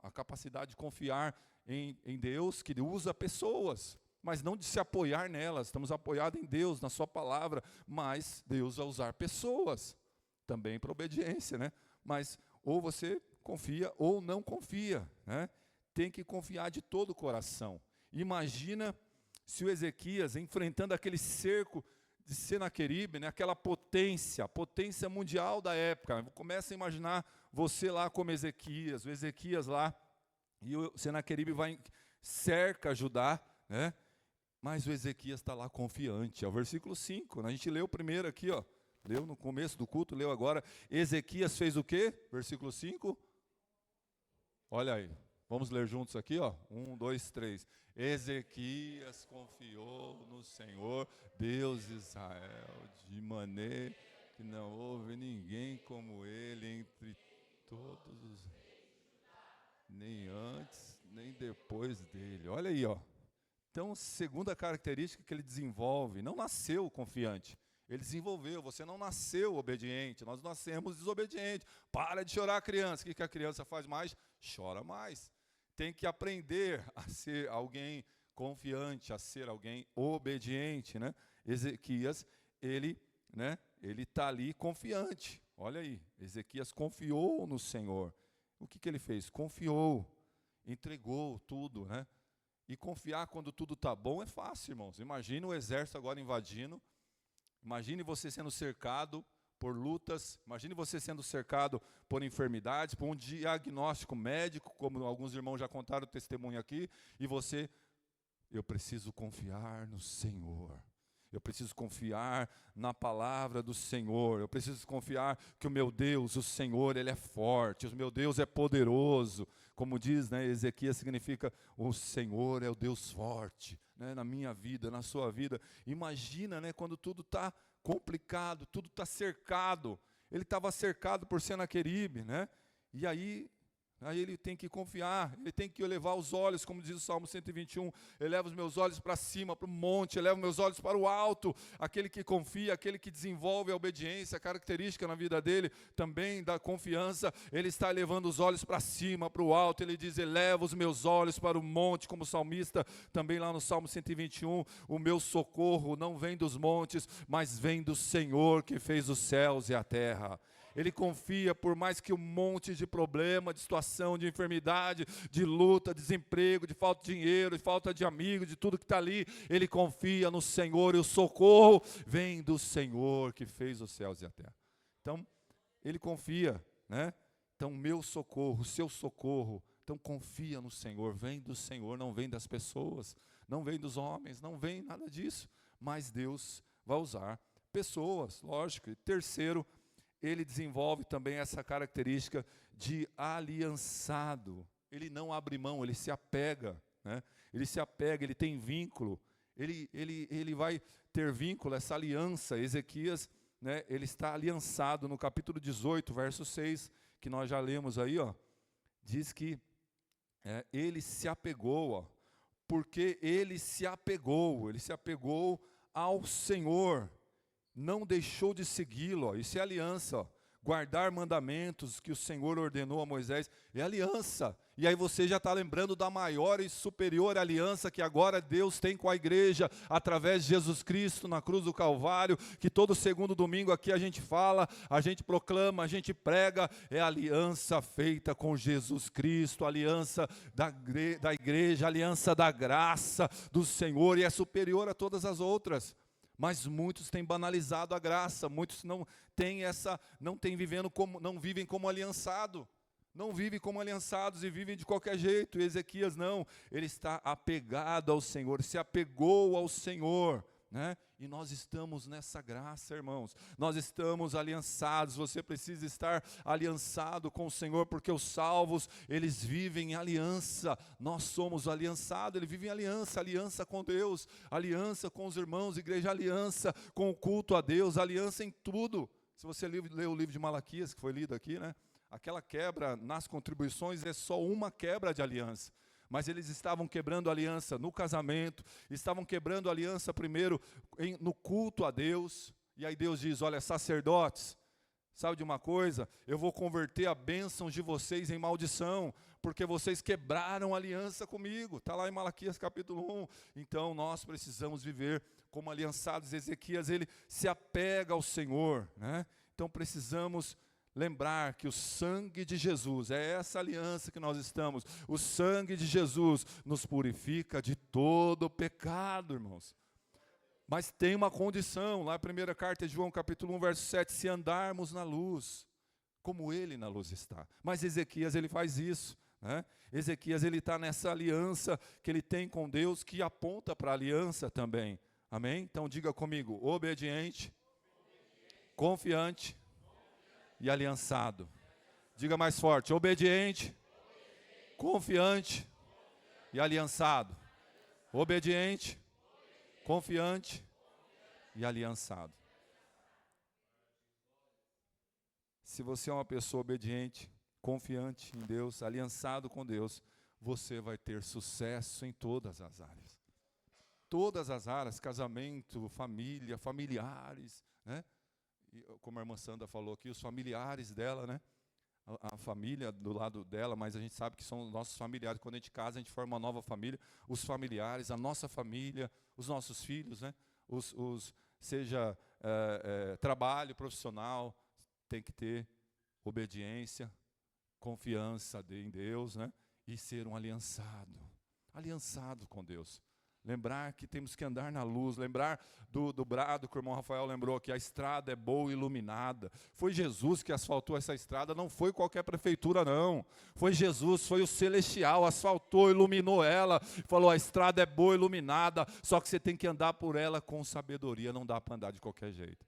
Speaker 3: A capacidade de confiar em Deus, que usa pessoas, mas não de se apoiar nelas. Estamos apoiados em Deus, na sua palavra, mas Deus vai usar pessoas, também para obediência, né? Mas ou você confia ou não confia, né? Tem que confiar de todo o coração. Imagina se o Ezequias, enfrentando aquele cerco de Senaqueribe, né, aquela potência mundial da época. Começa a imaginar você lá como Ezequias, o Ezequias lá, e o Senaqueribe vai cerca Judá, né? Mas o Ezequias está lá confiante. É o versículo 5, né? A gente leu primeiro aqui, ó, leu no começo do culto, leu agora. Ezequias fez o quê? Versículo 5. Olha aí, vamos ler juntos aqui, ó. 1, 2, 3. Ezequias confiou no Senhor, Deus de Israel, de maneira que não houve ninguém como ele entre todos os, nem antes, nem depois dele. Olha aí, ó. Então, segunda característica que ele desenvolve, não nasceu confiante, ele desenvolveu. Você não nasceu obediente, nós nascemos desobedientes. Para de chorar, criança. O que a criança faz mais? Chora mais. Tem que aprender a ser alguém confiante, a ser alguém obediente, né? Ezequias, ele está ali confiante. Olha aí, Ezequias confiou no Senhor. O que ele fez? Confiou, entregou tudo, né? E confiar quando tudo está bom é fácil, irmãos. Imagine o exército agora invadindo. Imagine você sendo cercado por lutas. Imagine você sendo cercado por enfermidades, por um diagnóstico médico, como alguns irmãos já contaram o testemunho aqui. E você, eu preciso confiar no Senhor. Eu preciso confiar na palavra do Senhor. Eu preciso confiar que o meu Deus, o Senhor, Ele é forte. O meu Deus é poderoso. Como diz, né, Ezequias significa o Senhor é o Deus forte, né, na minha vida, na sua vida. Imagina, né, quando tudo está complicado, tudo está cercado. Ele estava cercado por Senaqueribe, né? E aí ele tem que confiar, ele tem que elevar os olhos, como diz o Salmo 121, eleva os meus olhos para cima, para o monte, eleva os meus olhos para o alto. Aquele que confia, aquele que desenvolve a obediência, a característica na vida dele, também da confiança, ele está elevando os olhos para cima, para o alto. Ele diz, eleva os meus olhos para o monte, como o salmista, também lá no Salmo 121, o meu socorro não vem dos montes, mas vem do Senhor que fez os céus e a terra. Ele confia, por mais que um monte de problema, de situação, de enfermidade, de luta, desemprego, de falta de dinheiro, de falta de amigo, de tudo que está ali, ele confia no Senhor, e o socorro vem do Senhor que fez os céus e a terra. Então, ele confia, né? Então, meu socorro, o seu socorro, então confia no Senhor, vem do Senhor, não vem das pessoas, não vem dos homens, não vem nada disso, mas Deus vai usar pessoas, lógico. E terceiro, ele desenvolve também essa característica de aliançado. Ele não abre mão, ele se apega, né? Ele se apega, ele tem vínculo, ele vai ter vínculo, essa aliança. Ezequias, né, ele está aliançado no capítulo 18, verso 6, que nós já lemos aí, ó, diz que ele se apegou, ó, porque ele se apegou ao Senhor, não deixou de segui-lo, ó. Isso é aliança, ó. Guardar mandamentos que o Senhor ordenou a Moisés, é aliança. E aí você já está lembrando da maior e superior aliança que agora Deus tem com a igreja, através de Jesus Cristo na cruz do Calvário, que todo segundo domingo aqui a gente fala, a gente proclama, a gente prega, é a aliança feita com Jesus Cristo, a aliança da igreja, a aliança da graça do Senhor, e é superior a todas as outras. Mas muitos têm banalizado a graça, muitos não vivem como aliançado, não vivem como aliançados e vivem de qualquer jeito. Ezequias não, ele está apegado ao Senhor, se apegou ao Senhor, né? E nós estamos nessa graça, irmãos, nós estamos aliançados. Você precisa estar aliançado com o Senhor, porque os salvos, eles vivem em aliança. Nós somos aliançados, eles vivem em aliança, aliança com Deus, aliança com os irmãos, igreja, aliança com o culto a Deus, aliança em tudo. Se você lê o livro de Malaquias, que foi lido aqui, né? Aquela quebra nas contribuições é só uma quebra de aliança. Mas eles estavam quebrando aliança no casamento, estavam quebrando aliança primeiro no culto a Deus. E aí Deus diz, olha, sacerdotes, sabe de uma coisa? Eu vou converter a bênção de vocês em maldição, porque vocês quebraram aliança comigo. Está lá em Malaquias capítulo 1. Então nós precisamos viver como aliançados. Ezequias, ele se apega ao Senhor, né? Então precisamos lembrar que o sangue de Jesus, é essa aliança que nós estamos, o sangue de Jesus nos purifica de todo pecado, irmãos. Mas tem uma condição, lá a primeira carta de João, capítulo 1, verso 7, se andarmos na luz, como ele na luz está. Mas Ezequias, ele faz isso, né? Ezequias, ele está nessa aliança que ele tem com Deus, que aponta para a aliança também, amém? Então diga comigo, obediente, confiante e aliançado. Diga mais forte, obediente, confiante e aliançado. Obediente, confiante e aliançado. Se você é uma pessoa obediente, confiante em Deus, aliançado com Deus, você vai ter sucesso em todas as áreas. Todas as áreas, casamento, família, familiares, né? Como a irmã Sandra falou aqui, os familiares dela, né? A família do lado dela, mas a gente sabe que são os nossos familiares. Quando a gente casa, a gente forma uma nova família. Os familiares, a nossa família, os nossos filhos, né? Seja trabalho profissional, tem que ter obediência, confiança em Deus, né? E ser um aliançado com Deus. Lembrar que temos que andar na luz, lembrar do brado que o irmão Rafael lembrou aqui, a estrada é boa e iluminada. Foi Jesus que asfaltou essa estrada, não foi qualquer prefeitura não. Foi Jesus, foi o celestial, asfaltou, iluminou ela, falou, a estrada é boa e iluminada, só que você tem que andar por ela com sabedoria, não dá para andar de qualquer jeito.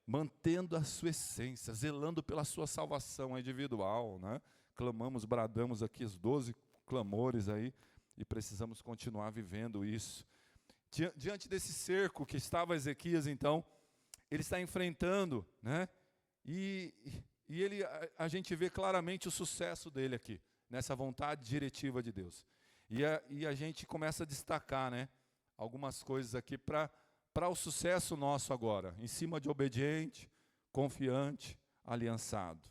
Speaker 3: Mantendo a sua essência, zelando pela sua salvação individual, né? Clamamos, bradamos aqui os 12 clamores aí, e precisamos continuar vivendo isso. Diante desse cerco que estava Ezequias, então, ele está enfrentando, né? E a gente vê claramente o sucesso dele aqui, nessa vontade diretiva de Deus. E a gente começa a destacar, né, algumas coisas aqui para o sucesso nosso agora, em cima de obediente, confiante, aliançado.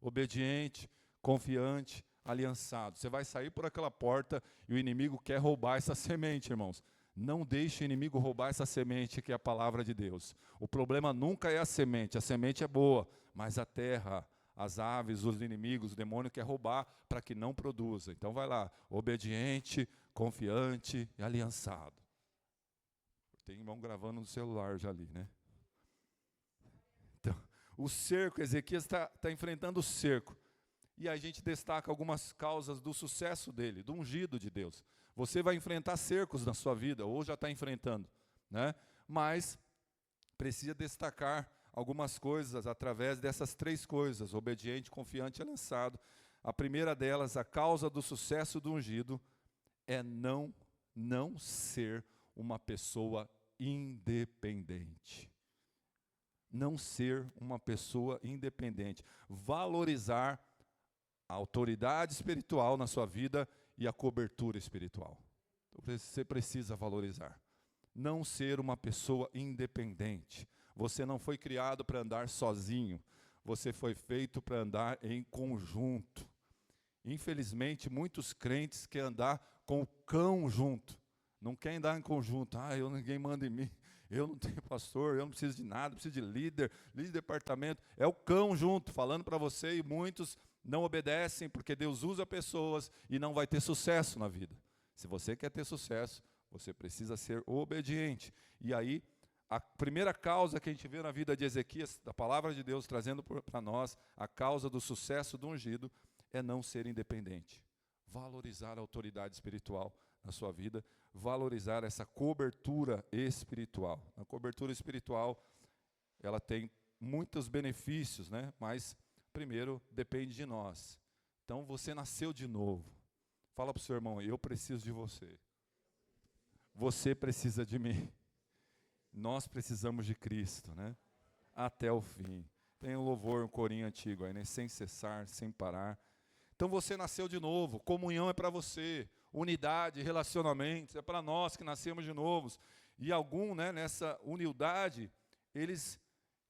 Speaker 3: Obediente, confiante, aliançado. Você vai sair por aquela porta e o inimigo quer roubar essa semente, irmãos. Não deixe o inimigo roubar essa semente que é a palavra de Deus. O problema nunca é a semente é boa, mas a terra, as aves, os inimigos, o demônio quer roubar para que não produza. Então vai lá, obediente, confiante e aliançado. Tem irmão gravando no celular já ali, né? Então, o cerco, Ezequias está enfrentando o cerco. E a gente destaca algumas causas do sucesso dele, do ungido de Deus. Você vai enfrentar cercos na sua vida, ou já está enfrentando, né? Mas precisa destacar algumas coisas através dessas 3 coisas: obediente, confiante e lançado. A primeira delas, a causa do sucesso do ungido, é não ser uma pessoa independente. Não ser uma pessoa independente. Valorizar a autoridade espiritual na sua vida e a cobertura espiritual. Então, você precisa valorizar. Não ser uma pessoa independente. Você não foi criado para andar sozinho. Você foi feito para andar em conjunto. Infelizmente, muitos crentes querem andar com o cão junto. Não querem andar em conjunto. Ninguém manda em mim. Eu não tenho pastor, eu não preciso de nada, preciso de líder de departamento. É o cão junto, falando para você, e muitos não obedecem, porque Deus usa pessoas e não vai ter sucesso na vida. Se você quer ter sucesso, você precisa ser obediente. E aí, a primeira causa que a gente vê na vida de Ezequias, da palavra de Deus trazendo para nós, a causa do sucesso do ungido, é não ser independente. Valorizar a autoridade espiritual na sua vida, valorizar essa cobertura espiritual. A cobertura espiritual, ela tem muitos benefícios, né? Mas primeiro, depende de nós. Então, você nasceu de novo. Fala para o seu irmão, eu preciso de você. Você precisa de mim. Nós precisamos de Cristo, né? Até o fim. Tem um louvor, um corinho antigo aí, né? Sem cessar, sem parar. Então, você nasceu de novo. Comunhão é para você. Unidade, relacionamentos, é para nós que nascemos de novos. E nessa unidade,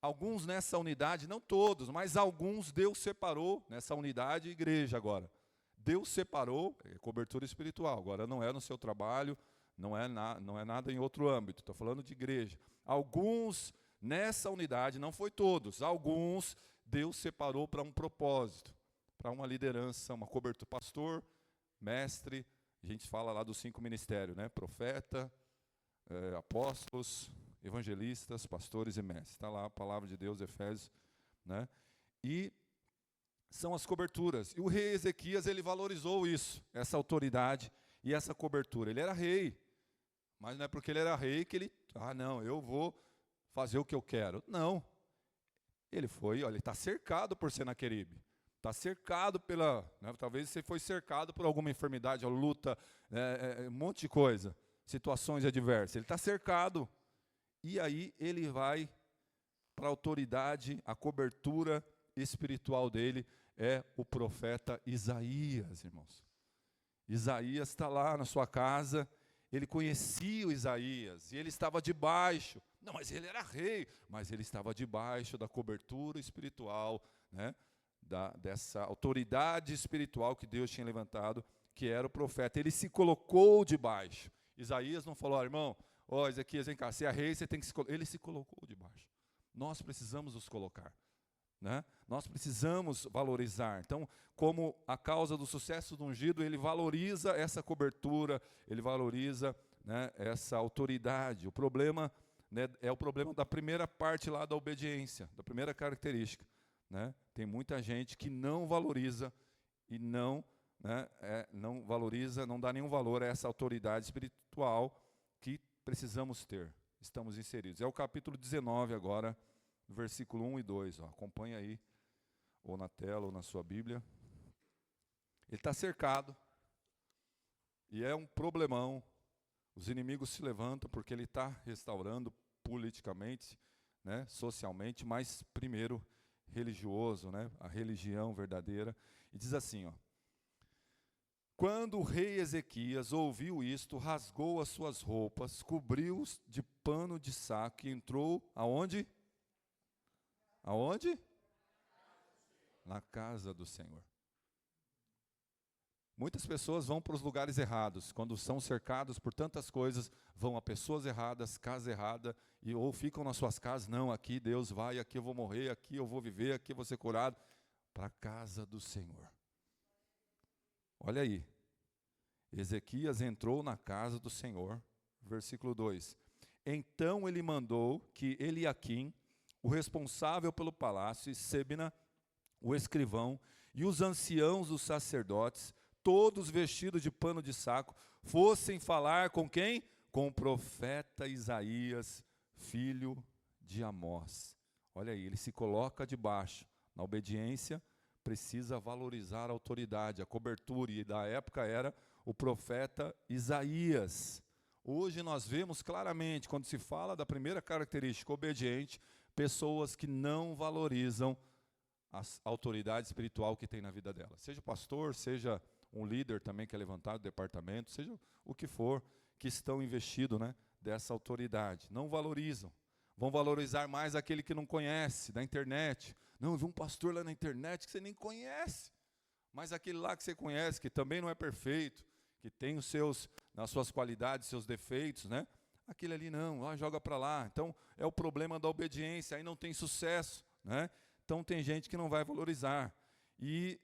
Speaker 3: alguns nessa unidade, não todos, mas alguns Deus separou nessa unidade igreja agora. Deus separou, cobertura espiritual, agora não é no seu trabalho, não é nada em outro âmbito, estou falando de igreja. Alguns nessa unidade, não foi todos, alguns Deus separou para um propósito, para uma liderança, uma cobertura, pastor, mestre, a gente fala lá dos 5 ministérios, né? Profeta, apóstolos, evangelistas, pastores e mestres. Está lá a palavra de Deus, Efésios, né? E são as coberturas. E o rei Ezequias, ele valorizou isso, essa autoridade e essa cobertura. Ele era rei, mas não é porque ele era rei que ele, eu vou fazer o que eu quero. Não. Ele está cercado por Senaqueribe. Está cercado talvez você foi cercado por alguma enfermidade, luta, um monte de coisa, situações adversas. Ele está cercado. E aí ele vai para a autoridade, a cobertura espiritual dele é o profeta Isaías, irmãos. Isaías está lá na sua casa, ele conhecia o Isaías, e ele estava debaixo, mas ele era rei, mas ele estava debaixo da cobertura espiritual, né, dessa autoridade espiritual que Deus tinha levantado, que era o profeta. Ele se colocou debaixo. Isaías não falou, irmão, Ezequias, vem cá, você é rei, você tem que se colocar. Ele se colocou debaixo. Nós precisamos nos colocar, né? Nós precisamos valorizar. Então, como a causa do sucesso do ungido, ele valoriza essa cobertura, ele valoriza, né, essa autoridade. O problema, né, é o problema da primeira parte lá da obediência, da primeira característica, né? Tem muita gente que não valoriza e não valoriza, não dá nenhum valor a essa autoridade espiritual que precisamos ter, estamos inseridos. É o capítulo 19 agora, versículo 1 e 2, acompanha aí, ou na tela, ou na sua Bíblia. Ele está cercado, e é um problemão, os inimigos se levantam, porque ele está restaurando politicamente, né, socialmente, mas primeiro religioso, né, a religião verdadeira, e diz assim, quando o rei Ezequias ouviu isto, rasgou as suas roupas, cobriu-os de pano de saco e entrou aonde? Aonde? Na casa do Senhor. Muitas pessoas vão para os lugares errados, quando são cercados por tantas coisas, vão a pessoas erradas, casa errada, ou ficam nas suas casas, não, aqui Deus vai, aqui eu vou morrer, aqui eu vou viver, aqui eu vou ser curado, para a casa do Senhor. Olha aí, Ezequias entrou na casa do Senhor, versículo 2. Então ele mandou que Eliaquim, o responsável pelo palácio, e Sebna, o escrivão, e os anciãos dos sacerdotes, todos vestidos de pano de saco, fossem falar com quem? Com o profeta Isaías, filho de Amós. Olha aí, ele se coloca debaixo. Na obediência, precisa valorizar a autoridade, a cobertura, e da época era o profeta Isaías. Hoje nós vemos claramente, quando se fala da primeira característica, obediente, pessoas que não valorizam a autoridade espiritual que tem na vida dela. Seja pastor, seja um líder também que é levantado do departamento, seja o que for, que estão investidos, né, dessa autoridade. Não valorizam. Vão valorizar mais aquele que não conhece, da internet. Não, eu vi um pastor lá na internet que você nem conhece. Mas aquele lá que você conhece, que também não é perfeito, que tem os seus, nas suas qualidades, seus defeitos, né? Aquele ali não, joga para lá. Então, é o problema da obediência, aí não tem sucesso, né? Então, tem gente que não vai valorizar. E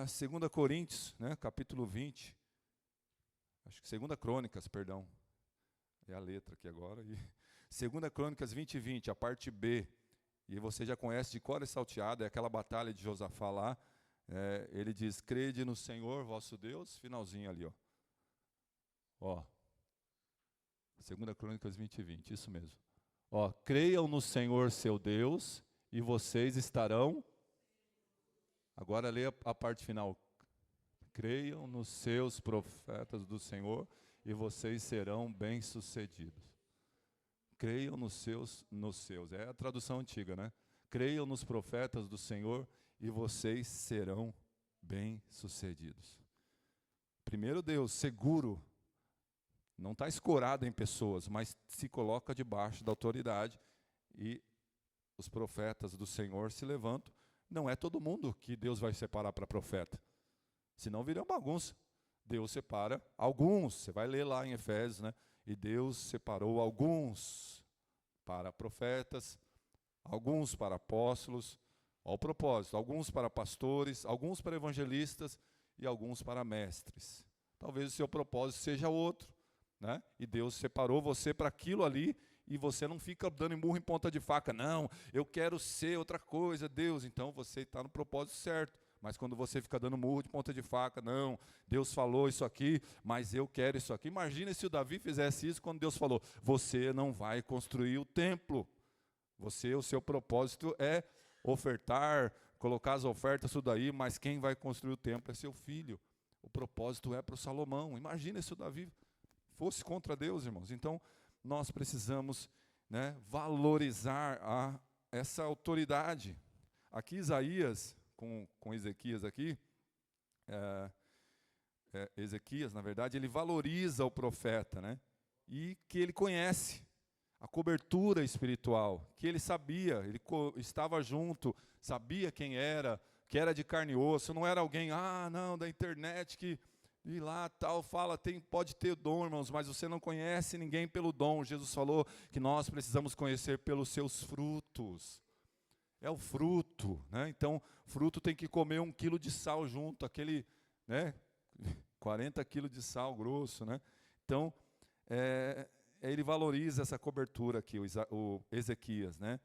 Speaker 3: 2 Coríntios, né, capítulo 20, acho que 2 Crônicas, perdão, é a letra aqui agora, e 2 Crônicas 20, a parte B, e você já conhece de cor e salteado, é aquela batalha de Josafá lá, ele diz, crede no Senhor vosso Deus, finalzinho ali, ó. 2 Crônicas 20, isso mesmo. Creiam no Senhor seu Deus, e vocês estarão... Agora lê a parte final. Creiam nos seus profetas do Senhor, e vocês serão bem-sucedidos. Creiam nos seus. É a tradução antiga, né? Creiam nos profetas do Senhor, e vocês serão bem-sucedidos. Primeiro Deus, seguro, não está escorado em pessoas, mas se coloca debaixo da autoridade, e os profetas do Senhor se levantam. Não é todo mundo que Deus vai separar para profeta, senão vira uma bagunça. Deus separa alguns, você vai ler lá em Efésios, né? E Deus separou alguns para profetas, alguns para apóstolos, ao propósito, alguns para pastores, alguns para evangelistas e alguns para mestres. Talvez o seu propósito seja outro, né? E Deus separou você para aquilo ali, e você não fica dando murro em ponta de faca. Não, eu quero ser outra coisa, Deus. Então você está no propósito certo. Mas quando você fica dando murro de ponta de faca, não, Deus falou isso aqui, mas eu quero isso aqui. Imagina se o Davi fizesse isso quando Deus falou, você não vai construir o templo. O seu propósito é ofertar, colocar as ofertas, tudo aí, mas quem vai construir o templo é seu filho. O propósito é para o Salomão. Imagina se o Davi fosse contra Deus, irmãos. Então, nós precisamos, né, valorizar essa autoridade. Aqui Isaías, com Ezequias aqui, Ezequias, na verdade, ele valoriza o profeta, né, e que ele conhece a cobertura espiritual, que ele sabia, ele estava junto, sabia quem era, que era de carne e osso, não era alguém, não, da internet que... E lá tal, fala, pode ter dom, irmãos, mas você não conhece ninguém pelo dom. Jesus falou que nós precisamos conhecer pelos seus frutos. É o fruto, né? Então, fruto tem que comer 1 quilo de sal junto, aquele, né, 40 quilos de sal grosso, né? Então, ele valoriza essa cobertura aqui, o Ezequias, né?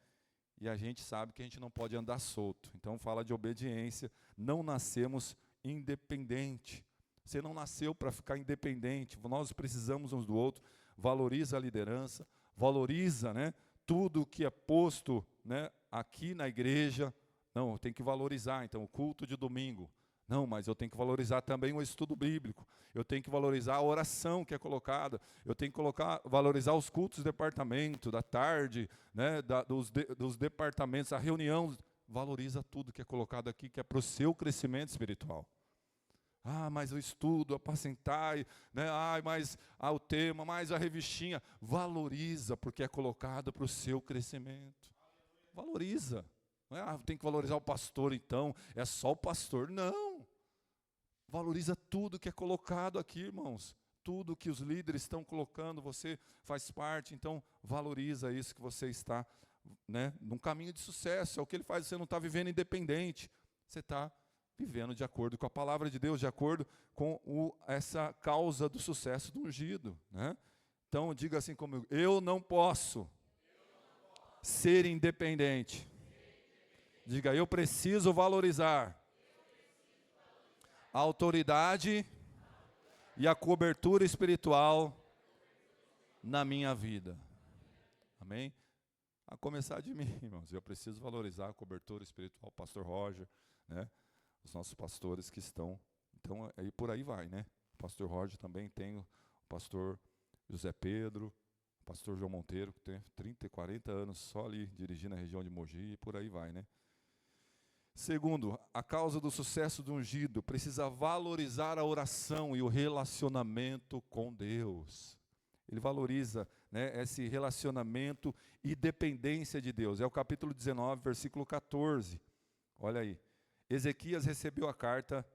Speaker 3: E a gente sabe que a gente não pode andar solto. Então, fala de obediência, não nascemos independente. Você não nasceu para ficar independente, nós precisamos uns do outro. Valoriza a liderança, valoriza, né, tudo que é posto, né, aqui na igreja. Não, eu tenho que valorizar, então, o culto de domingo. Não, mas eu tenho que valorizar também o estudo bíblico. Eu tenho que valorizar a oração que é colocada. Eu tenho que valorizar os cultos do departamento, da tarde, né, dos departamentos, a reunião. Valoriza tudo que é colocado aqui, que é para o seu crescimento espiritual. Mas o estudo, apacentar, né? Mas o tema, mais a revistinha. Valoriza, porque é colocado para o seu crescimento. Valoriza. Não é, tem que valorizar o pastor, então, é só o pastor. Não. Valoriza tudo que é colocado aqui, irmãos. Tudo que os líderes estão colocando, você faz parte, então valoriza isso que você está, né, num caminho de sucesso. É o que ele faz, você não está vivendo independente, você está vivendo de acordo com a palavra de Deus, de acordo com essa causa do sucesso do ungido, né? Então diga assim comigo: eu não posso ser independente. Diga: eu preciso valorizar a autoridade e a cobertura espiritual na minha vida. Amém? A começar de mim, irmãos. Eu preciso valorizar a cobertura espiritual. Pastor Roger, né? Os nossos pastores que estão. Então, aí por aí vai, né? O pastor Roger também tem o pastor José Pedro, o pastor João Monteiro, que tem 30, 40 anos só ali dirigindo a região de Mogi, e por aí vai, né? Segundo, a causa do sucesso do ungido precisa valorizar a oração e o relacionamento com Deus. Ele valoriza, né, esse relacionamento e dependência de Deus. É o capítulo 19, versículo 14. Olha aí. Ezequias recebeu a carta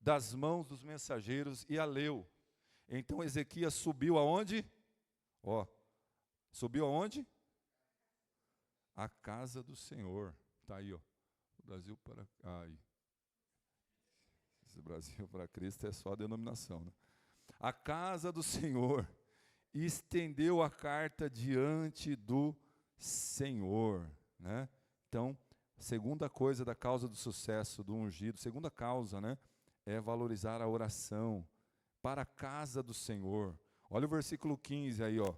Speaker 3: das mãos dos mensageiros e a leu. Então Ezequias subiu aonde? Subiu aonde? A casa do Senhor. Está aí, ó. Brasil para... Esse Brasil para Cristo é só a denominação, né? A casa do Senhor, e estendeu a carta diante do Senhor, né? Então, segunda coisa da causa do sucesso do ungido, segunda causa, né, é valorizar a oração para a casa do Senhor. Olha o versículo 15 aí, ó.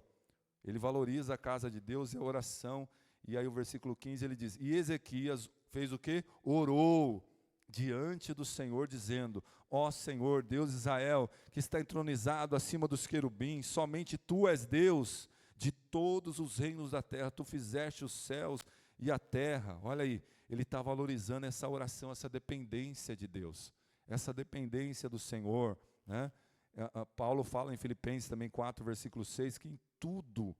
Speaker 3: Ele valoriza a casa de Deus e a oração. E aí o versículo 15 ele diz: e Ezequias fez o quê? Orou diante do Senhor, dizendo: ó Senhor, Deus de Israel, que está entronizado acima dos querubins, somente Tu és Deus de todos os reinos da terra, Tu fizeste os céus e a terra. Olha aí, ele está valorizando essa oração, essa dependência de Deus, essa dependência do Senhor, né? Paulo fala em Filipenses também 4, versículo 6, que em tudo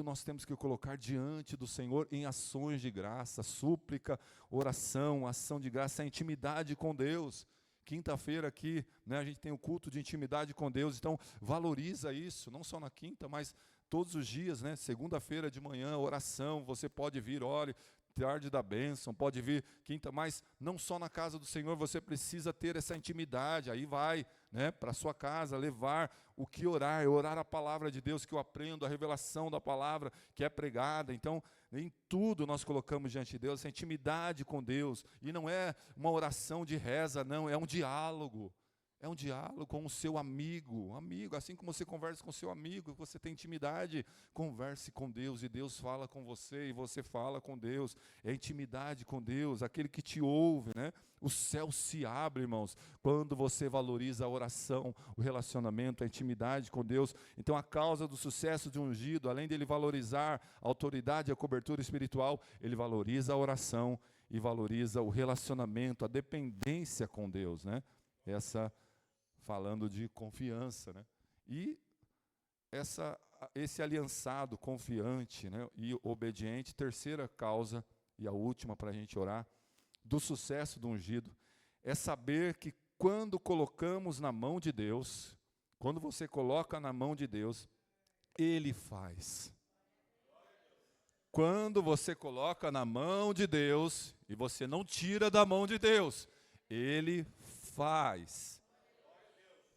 Speaker 3: nós temos que colocar diante do Senhor em ações de graça, súplica, oração, ação de graça, a intimidade com Deus. Quinta-feira aqui, né, a gente tem o culto de intimidade com Deus, então valoriza isso, não só na quinta, mas todos os dias, né? Segunda-feira de manhã, oração, você pode vir, ore, tarde da bênção, pode vir quinta, mas não só na casa do Senhor, você precisa ter essa intimidade. Aí vai, né, para a sua casa, levar o que orar, orar a palavra de Deus que eu aprendo, a revelação da palavra que é pregada. Então, em tudo nós colocamos diante de Deus essa intimidade com Deus, e não é uma oração de reza, não, é um diálogo. É um diálogo com o seu amigo, assim como você conversa com o seu amigo, você tem intimidade, converse com Deus, e Deus fala com você, e você fala com Deus, é intimidade com Deus, aquele que te ouve, né? O céu se abre, irmãos, quando você valoriza a oração, o relacionamento, a intimidade com Deus. Então a causa do sucesso de um ungido, além dele valorizar a autoridade e a cobertura espiritual, ele valoriza a oração e valoriza o relacionamento, a dependência com Deus, né? Falando de confiança, né? E esse aliançado, confiante, né, e obediente, terceira causa, e a última para a gente orar, do sucesso do ungido, é saber que quando colocamos na mão de Deus, quando você coloca na mão de Deus, Ele faz. Quando você coloca na mão de Deus, e você não tira da mão de Deus, Ele faz.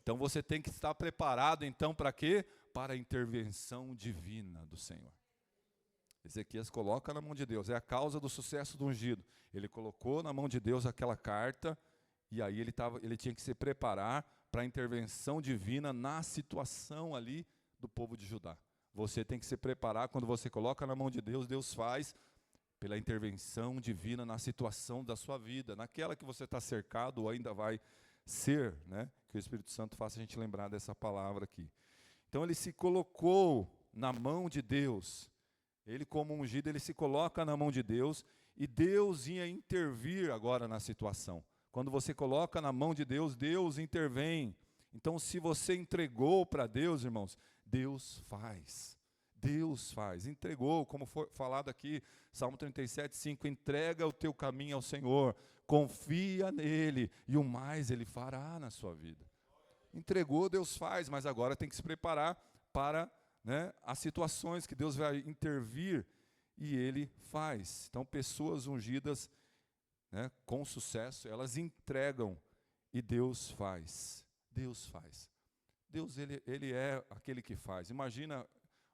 Speaker 3: Então você tem que estar preparado, então, para quê? Para a intervenção divina do Senhor. Ezequias coloca na mão de Deus, é a causa do sucesso do ungido. Ele colocou na mão de Deus aquela carta, e aí ele tinha que se preparar para a intervenção divina na situação ali do povo de Judá. Você tem que se preparar, quando você coloca na mão de Deus, Deus faz pela intervenção divina na situação da sua vida, naquela que você está cercado ou ainda vai ser, né? Que o Espírito Santo faça a gente lembrar dessa palavra aqui. Então ele se colocou na mão de Deus. Ele, como ungido, ele se coloca na mão de Deus, e Deus ia intervir agora na situação. Quando você coloca na mão de Deus, Deus intervém. Então, se você entregou para Deus, irmãos, Deus faz. Deus faz. Entregou, como foi falado aqui, Salmo 37, 5, entrega o teu caminho ao Senhor, confia nele, e o mais ele fará na sua vida. Entregou, Deus faz, mas agora tem que se preparar para, né, as situações que Deus vai intervir, e ele faz. Então, pessoas ungidas, né, com sucesso, elas entregam, e Deus faz. Deus faz. Deus, ele é aquele que faz. Imagina,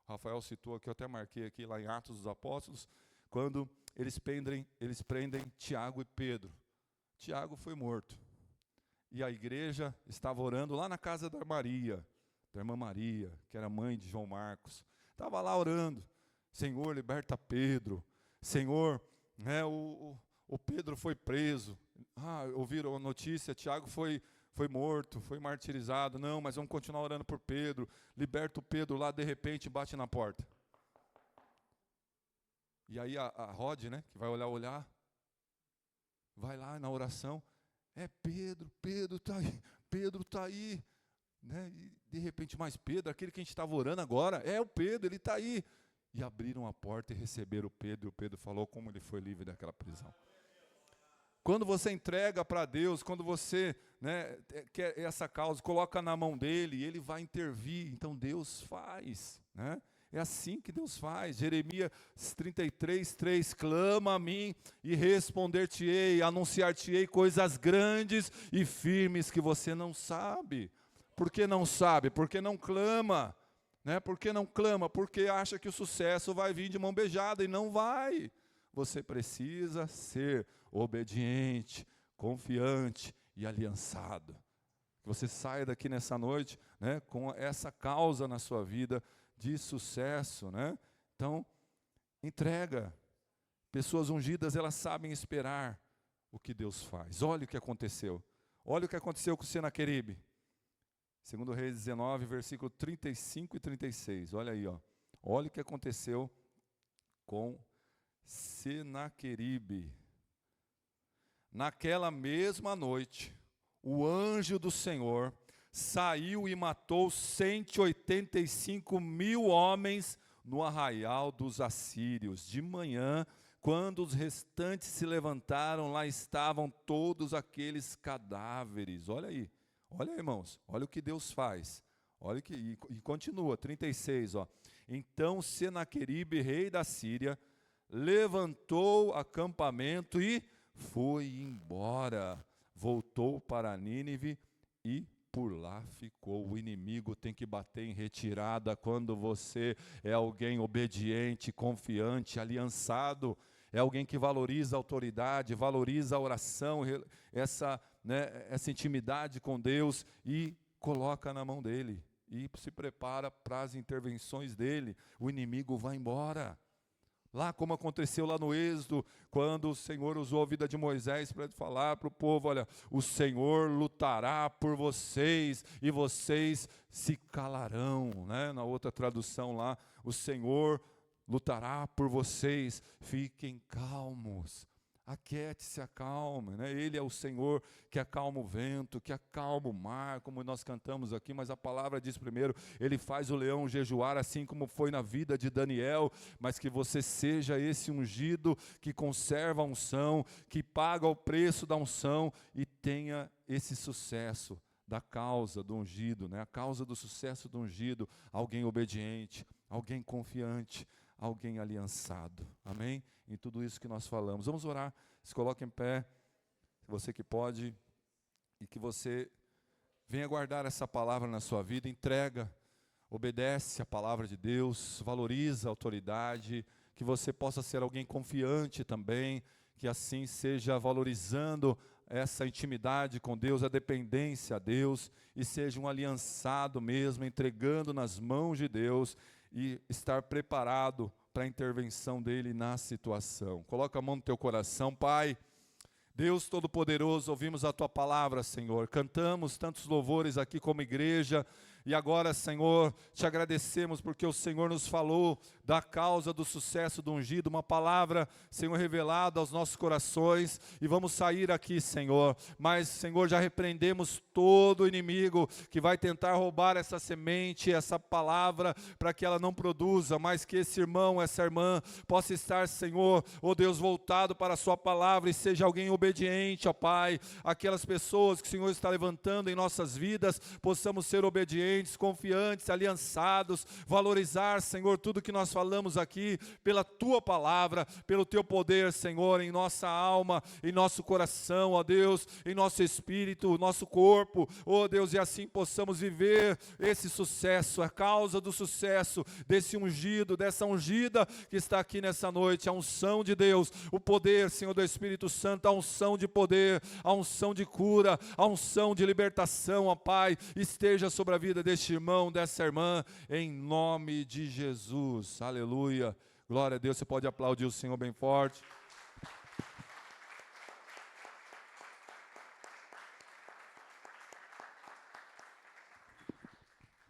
Speaker 3: Rafael citou aqui, eu até marquei aqui lá em Atos dos Apóstolos, quando eles prendem Tiago e Pedro. Tiago foi morto. E a igreja estava orando lá na casa da irmã Maria, que era mãe de João Marcos. Estava lá orando. Senhor, liberta Pedro. Senhor, né, o Pedro foi preso. Ouviram a notícia, Tiago foi morto, foi martirizado. Não, mas vamos continuar orando por Pedro. Liberta o Pedro lá, de repente bate na porta. E aí a Rod, né, que vai olhar, vai lá na oração. É Pedro está aí. Né? E de repente, mais Pedro, aquele que a gente estava orando agora, é o Pedro, ele está aí. E abriram a porta e receberam o Pedro, e o Pedro falou como ele foi livre daquela prisão. Quando você entrega para Deus, quando você, né, quer essa causa, coloca na mão dele, ele vai intervir, então Deus faz, né? É assim que Deus faz. Jeremias 33:3, clama a mim e responder-te-ei, anunciar-te-ei coisas grandes e firmes que você não sabe. Por que não sabe? Porque não clama, né? Por que não clama? Porque acha que o sucesso vai vir de mão beijada, e não vai. Você precisa ser obediente, confiante e aliançado. Que você saia daqui nessa noite, né, com essa causa na sua vida de sucesso, né? Então, entrega. Pessoas ungidas, elas sabem esperar o que Deus faz. Olha o que aconteceu. Olha o que aconteceu com Senaqueribe. 2 Reis 19, versículo 35 e 36. Olha aí, ó. Olha o que aconteceu com Senaqueribe. Naquela mesma noite, o anjo do Senhor saiu e matou 185.000 homens no arraial dos assírios. De manhã, quando os restantes se levantaram, lá estavam todos aqueles cadáveres. Olha aí, irmãos, olha o que Deus faz. Olha que, e continua, 36, ó. Então Senaqueribe, rei da Síria, levantou acampamento e foi embora. Voltou para Nínive e por lá ficou. O inimigo tem que bater em retirada quando você é alguém obediente, confiante, aliançado. É alguém que valoriza a autoridade, valoriza a oração, essa intimidade com Deus, e coloca na mão dele. E se prepara para as intervenções dele. O inimigo vai embora. Lá como aconteceu lá no Êxodo, quando o Senhor usou a vida de Moisés para falar para o povo, olha, o Senhor lutará por vocês e vocês se calarão, né? Na outra tradução lá, o Senhor lutará por vocês, fiquem calmos. Aquiete-se, acalme, né? Ele é o Senhor que acalma o vento, que acalma o mar, como nós cantamos aqui, mas a palavra diz primeiro, ele faz o leão jejuar, assim como foi na vida de Daniel, mas que você seja esse ungido que conserva a unção, que paga o preço da unção e tenha esse sucesso da causa do ungido, né? A causa do sucesso do ungido, alguém obediente, alguém confiante, alguém aliançado, amém? Em tudo isso que nós falamos, vamos orar, se coloque em pé, você que pode, e que você venha guardar essa palavra na sua vida, entrega, obedece a palavra de Deus, valoriza a autoridade, que você possa ser alguém confiante também, que assim seja valorizando essa intimidade com Deus, a dependência a Deus, e seja um aliançado mesmo, entregando nas mãos de Deus, e estar preparado para a intervenção dele na situação. Coloca a mão no teu coração, Pai. Deus Todo-Poderoso, ouvimos a Tua palavra, Senhor. Cantamos tantos louvores aqui como igreja, E agora, Senhor, te agradecemos porque o Senhor nos falou da causa do sucesso do ungido, uma palavra, Senhor, revelada aos nossos corações, e vamos sair aqui, Senhor, mas, Senhor, já repreendemos todo o inimigo que vai tentar roubar essa semente, essa palavra, para que ela não produza, mas que esse irmão, essa irmã, possa estar, Senhor, ó Deus, voltado para a sua palavra, e seja alguém obediente, ó Pai, aquelas pessoas que o Senhor está levantando em nossas vidas, possamos ser obedientes, confiantes, aliançados, valorizar, Senhor, tudo que nós falamos aqui, pela Tua palavra, pelo Teu poder, Senhor, em nossa alma, em nosso coração, ó Deus, em nosso espírito, nosso corpo, ó Deus, e assim possamos viver esse sucesso, a causa do sucesso, desse ungido, dessa ungida que está aqui nessa noite, a unção de Deus, o poder, Senhor, do Espírito Santo, a unção de poder, a unção de cura, a unção de libertação, ó Pai, esteja sobre a vida deste irmão, dessa irmã, em nome de Jesus. Aleluia. Glória a Deus. Você pode aplaudir o Senhor bem forte.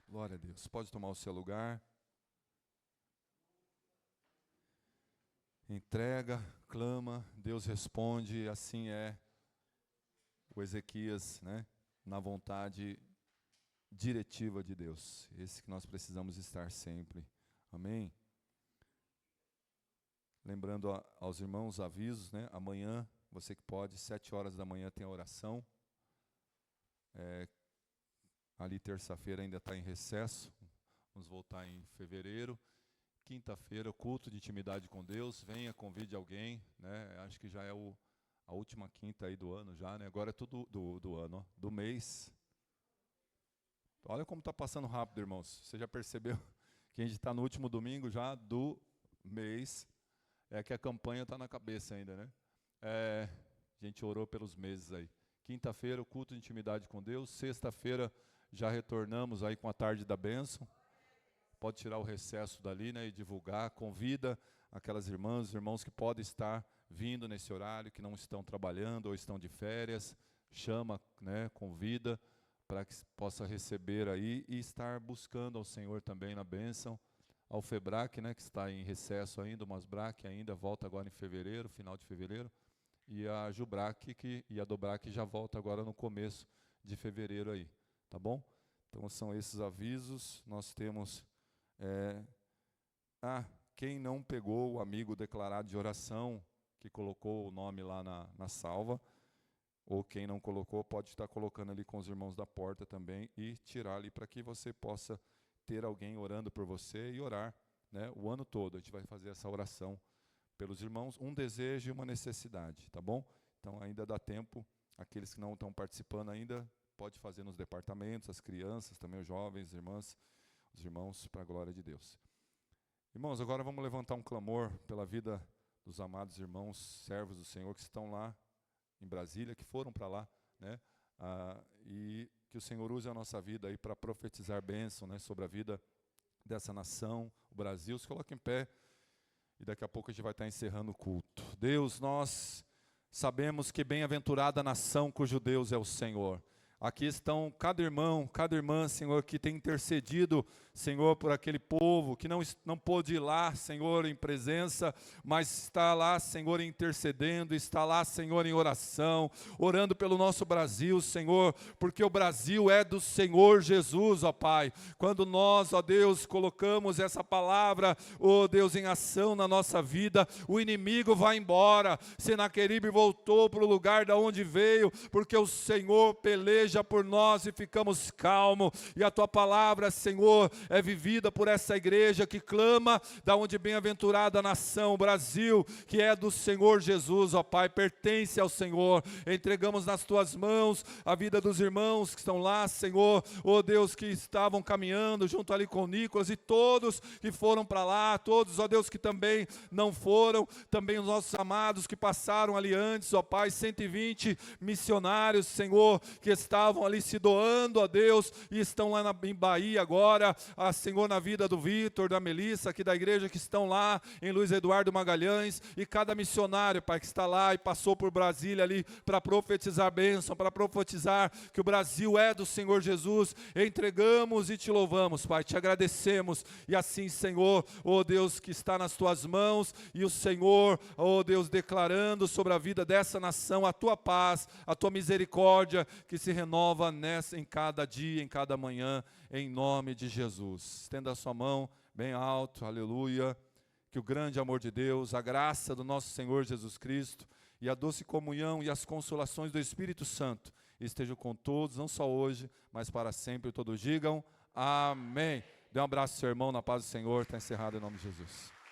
Speaker 3: Glória a Deus. Pode tomar o seu lugar. Entrega, clama, Deus responde, assim é o Ezequias, né? Na vontade diretiva de Deus. Esse que nós precisamos estar sempre. Amém? Lembrando aos irmãos avisos, né? Amanhã, você que pode, 7 horas da manhã tem a oração. Ali terça-feira ainda está em recesso. Vamos voltar em fevereiro. Quinta-feira, culto de intimidade com Deus. Venha, convide alguém, né? Acho que já é a última quinta aí do ano já, né? Agora é tudo do ano, ó, do mês. Olha como está passando rápido, irmãos. Você já percebeu que a gente está no último domingo já do mês? É que a campanha está na cabeça ainda, né? A gente orou pelos meses aí. Quinta-feira, o culto de intimidade com Deus. Sexta-feira, já retornamos aí com a tarde da bênção. Pode tirar o recesso dali, né, e divulgar. Convida aquelas irmãs, irmãos que podem estar vindo nesse horário, que não estão trabalhando ou estão de férias. Chama, né, convida para que possa receber aí e estar buscando ao Senhor também na bênção. Ao FEBRAC, né, que está em recesso ainda, o MASBRAC ainda volta agora em fevereiro, final de fevereiro, e a JUBRAC e a DOBRAC já volta agora no começo de fevereiro aí, tá bom? Então são esses avisos. Nós temos quem não pegou o amigo declarado de oração, que colocou o nome lá na salva, ou quem não colocou, pode estar colocando ali com os irmãos da porta também e tirar ali para que você possa ter alguém orando por você e orar, né, o ano todo. A gente vai fazer essa oração pelos irmãos, um desejo e uma necessidade, tá bom? Então ainda dá tempo, aqueles que não estão participando ainda, pode fazer nos departamentos, as crianças, também os jovens, irmãs, os irmãos, para a glória de Deus. Irmãos, agora vamos levantar um clamor pela vida dos amados irmãos, servos do Senhor, que estão lá em Brasília, que foram para lá, né? E que o Senhor use a nossa vida aí para profetizar bênção, né, sobre a vida dessa nação, o Brasil. Se coloque em pé e daqui a pouco a gente vai estar encerrando o culto. Deus, nós sabemos que bem-aventurada a nação cujo Deus é o Senhor. Aqui estão cada irmão, cada irmã, Senhor, que tem intercedido, Senhor, por aquele povo que não pôde ir lá, Senhor, em presença, mas está lá, Senhor, intercedendo, está lá, Senhor, em oração, orando pelo nosso Brasil, Senhor, porque o Brasil é do Senhor Jesus, ó Pai. Quando nós, ó Deus, colocamos essa palavra, ó Deus, em ação na nossa vida, o inimigo vai embora. Senaqueribe voltou para o lugar da onde veio, porque o Senhor peleja por nós e ficamos calmos, e a Tua palavra, Senhor, é vivida por essa igreja que clama, da onde bem-aventurada a nação, o Brasil, que é do Senhor Jesus, ó Pai, pertence ao Senhor. Entregamos nas Tuas mãos a vida dos irmãos que estão lá, Senhor, ó Deus, que estavam caminhando junto ali com o Nicolas, e todos que foram para lá, todos, ó Deus, que também não foram, também os nossos amados que passaram ali antes, ó Pai, 120 missionários, Senhor, que estavam estavam ali se doando a Deus e estão lá em Bahia agora, Senhor, na vida do Vitor, da Melissa, aqui da igreja, que estão lá em Luiz Eduardo Magalhães, e cada missionário, Pai, que está lá e passou por Brasília ali para profetizar bênção, para profetizar que o Brasil é do Senhor Jesus. Entregamos e te louvamos, Pai, te agradecemos, e assim, Senhor, ó Deus, que está nas tuas mãos, e o Senhor, ó Deus, declarando sobre a vida dessa nação a tua paz, a tua misericórdia, que se renova em cada dia, em cada manhã, em nome de Jesus. Estenda a sua mão bem alto, aleluia. Que o grande amor de Deus, a graça do nosso Senhor Jesus Cristo e a doce comunhão e as consolações do Espírito Santo estejam com todos, não só hoje, mas para sempre. Todos digam amém. Dê um abraço ao seu irmão na paz do Senhor. Está encerrado em nome de Jesus.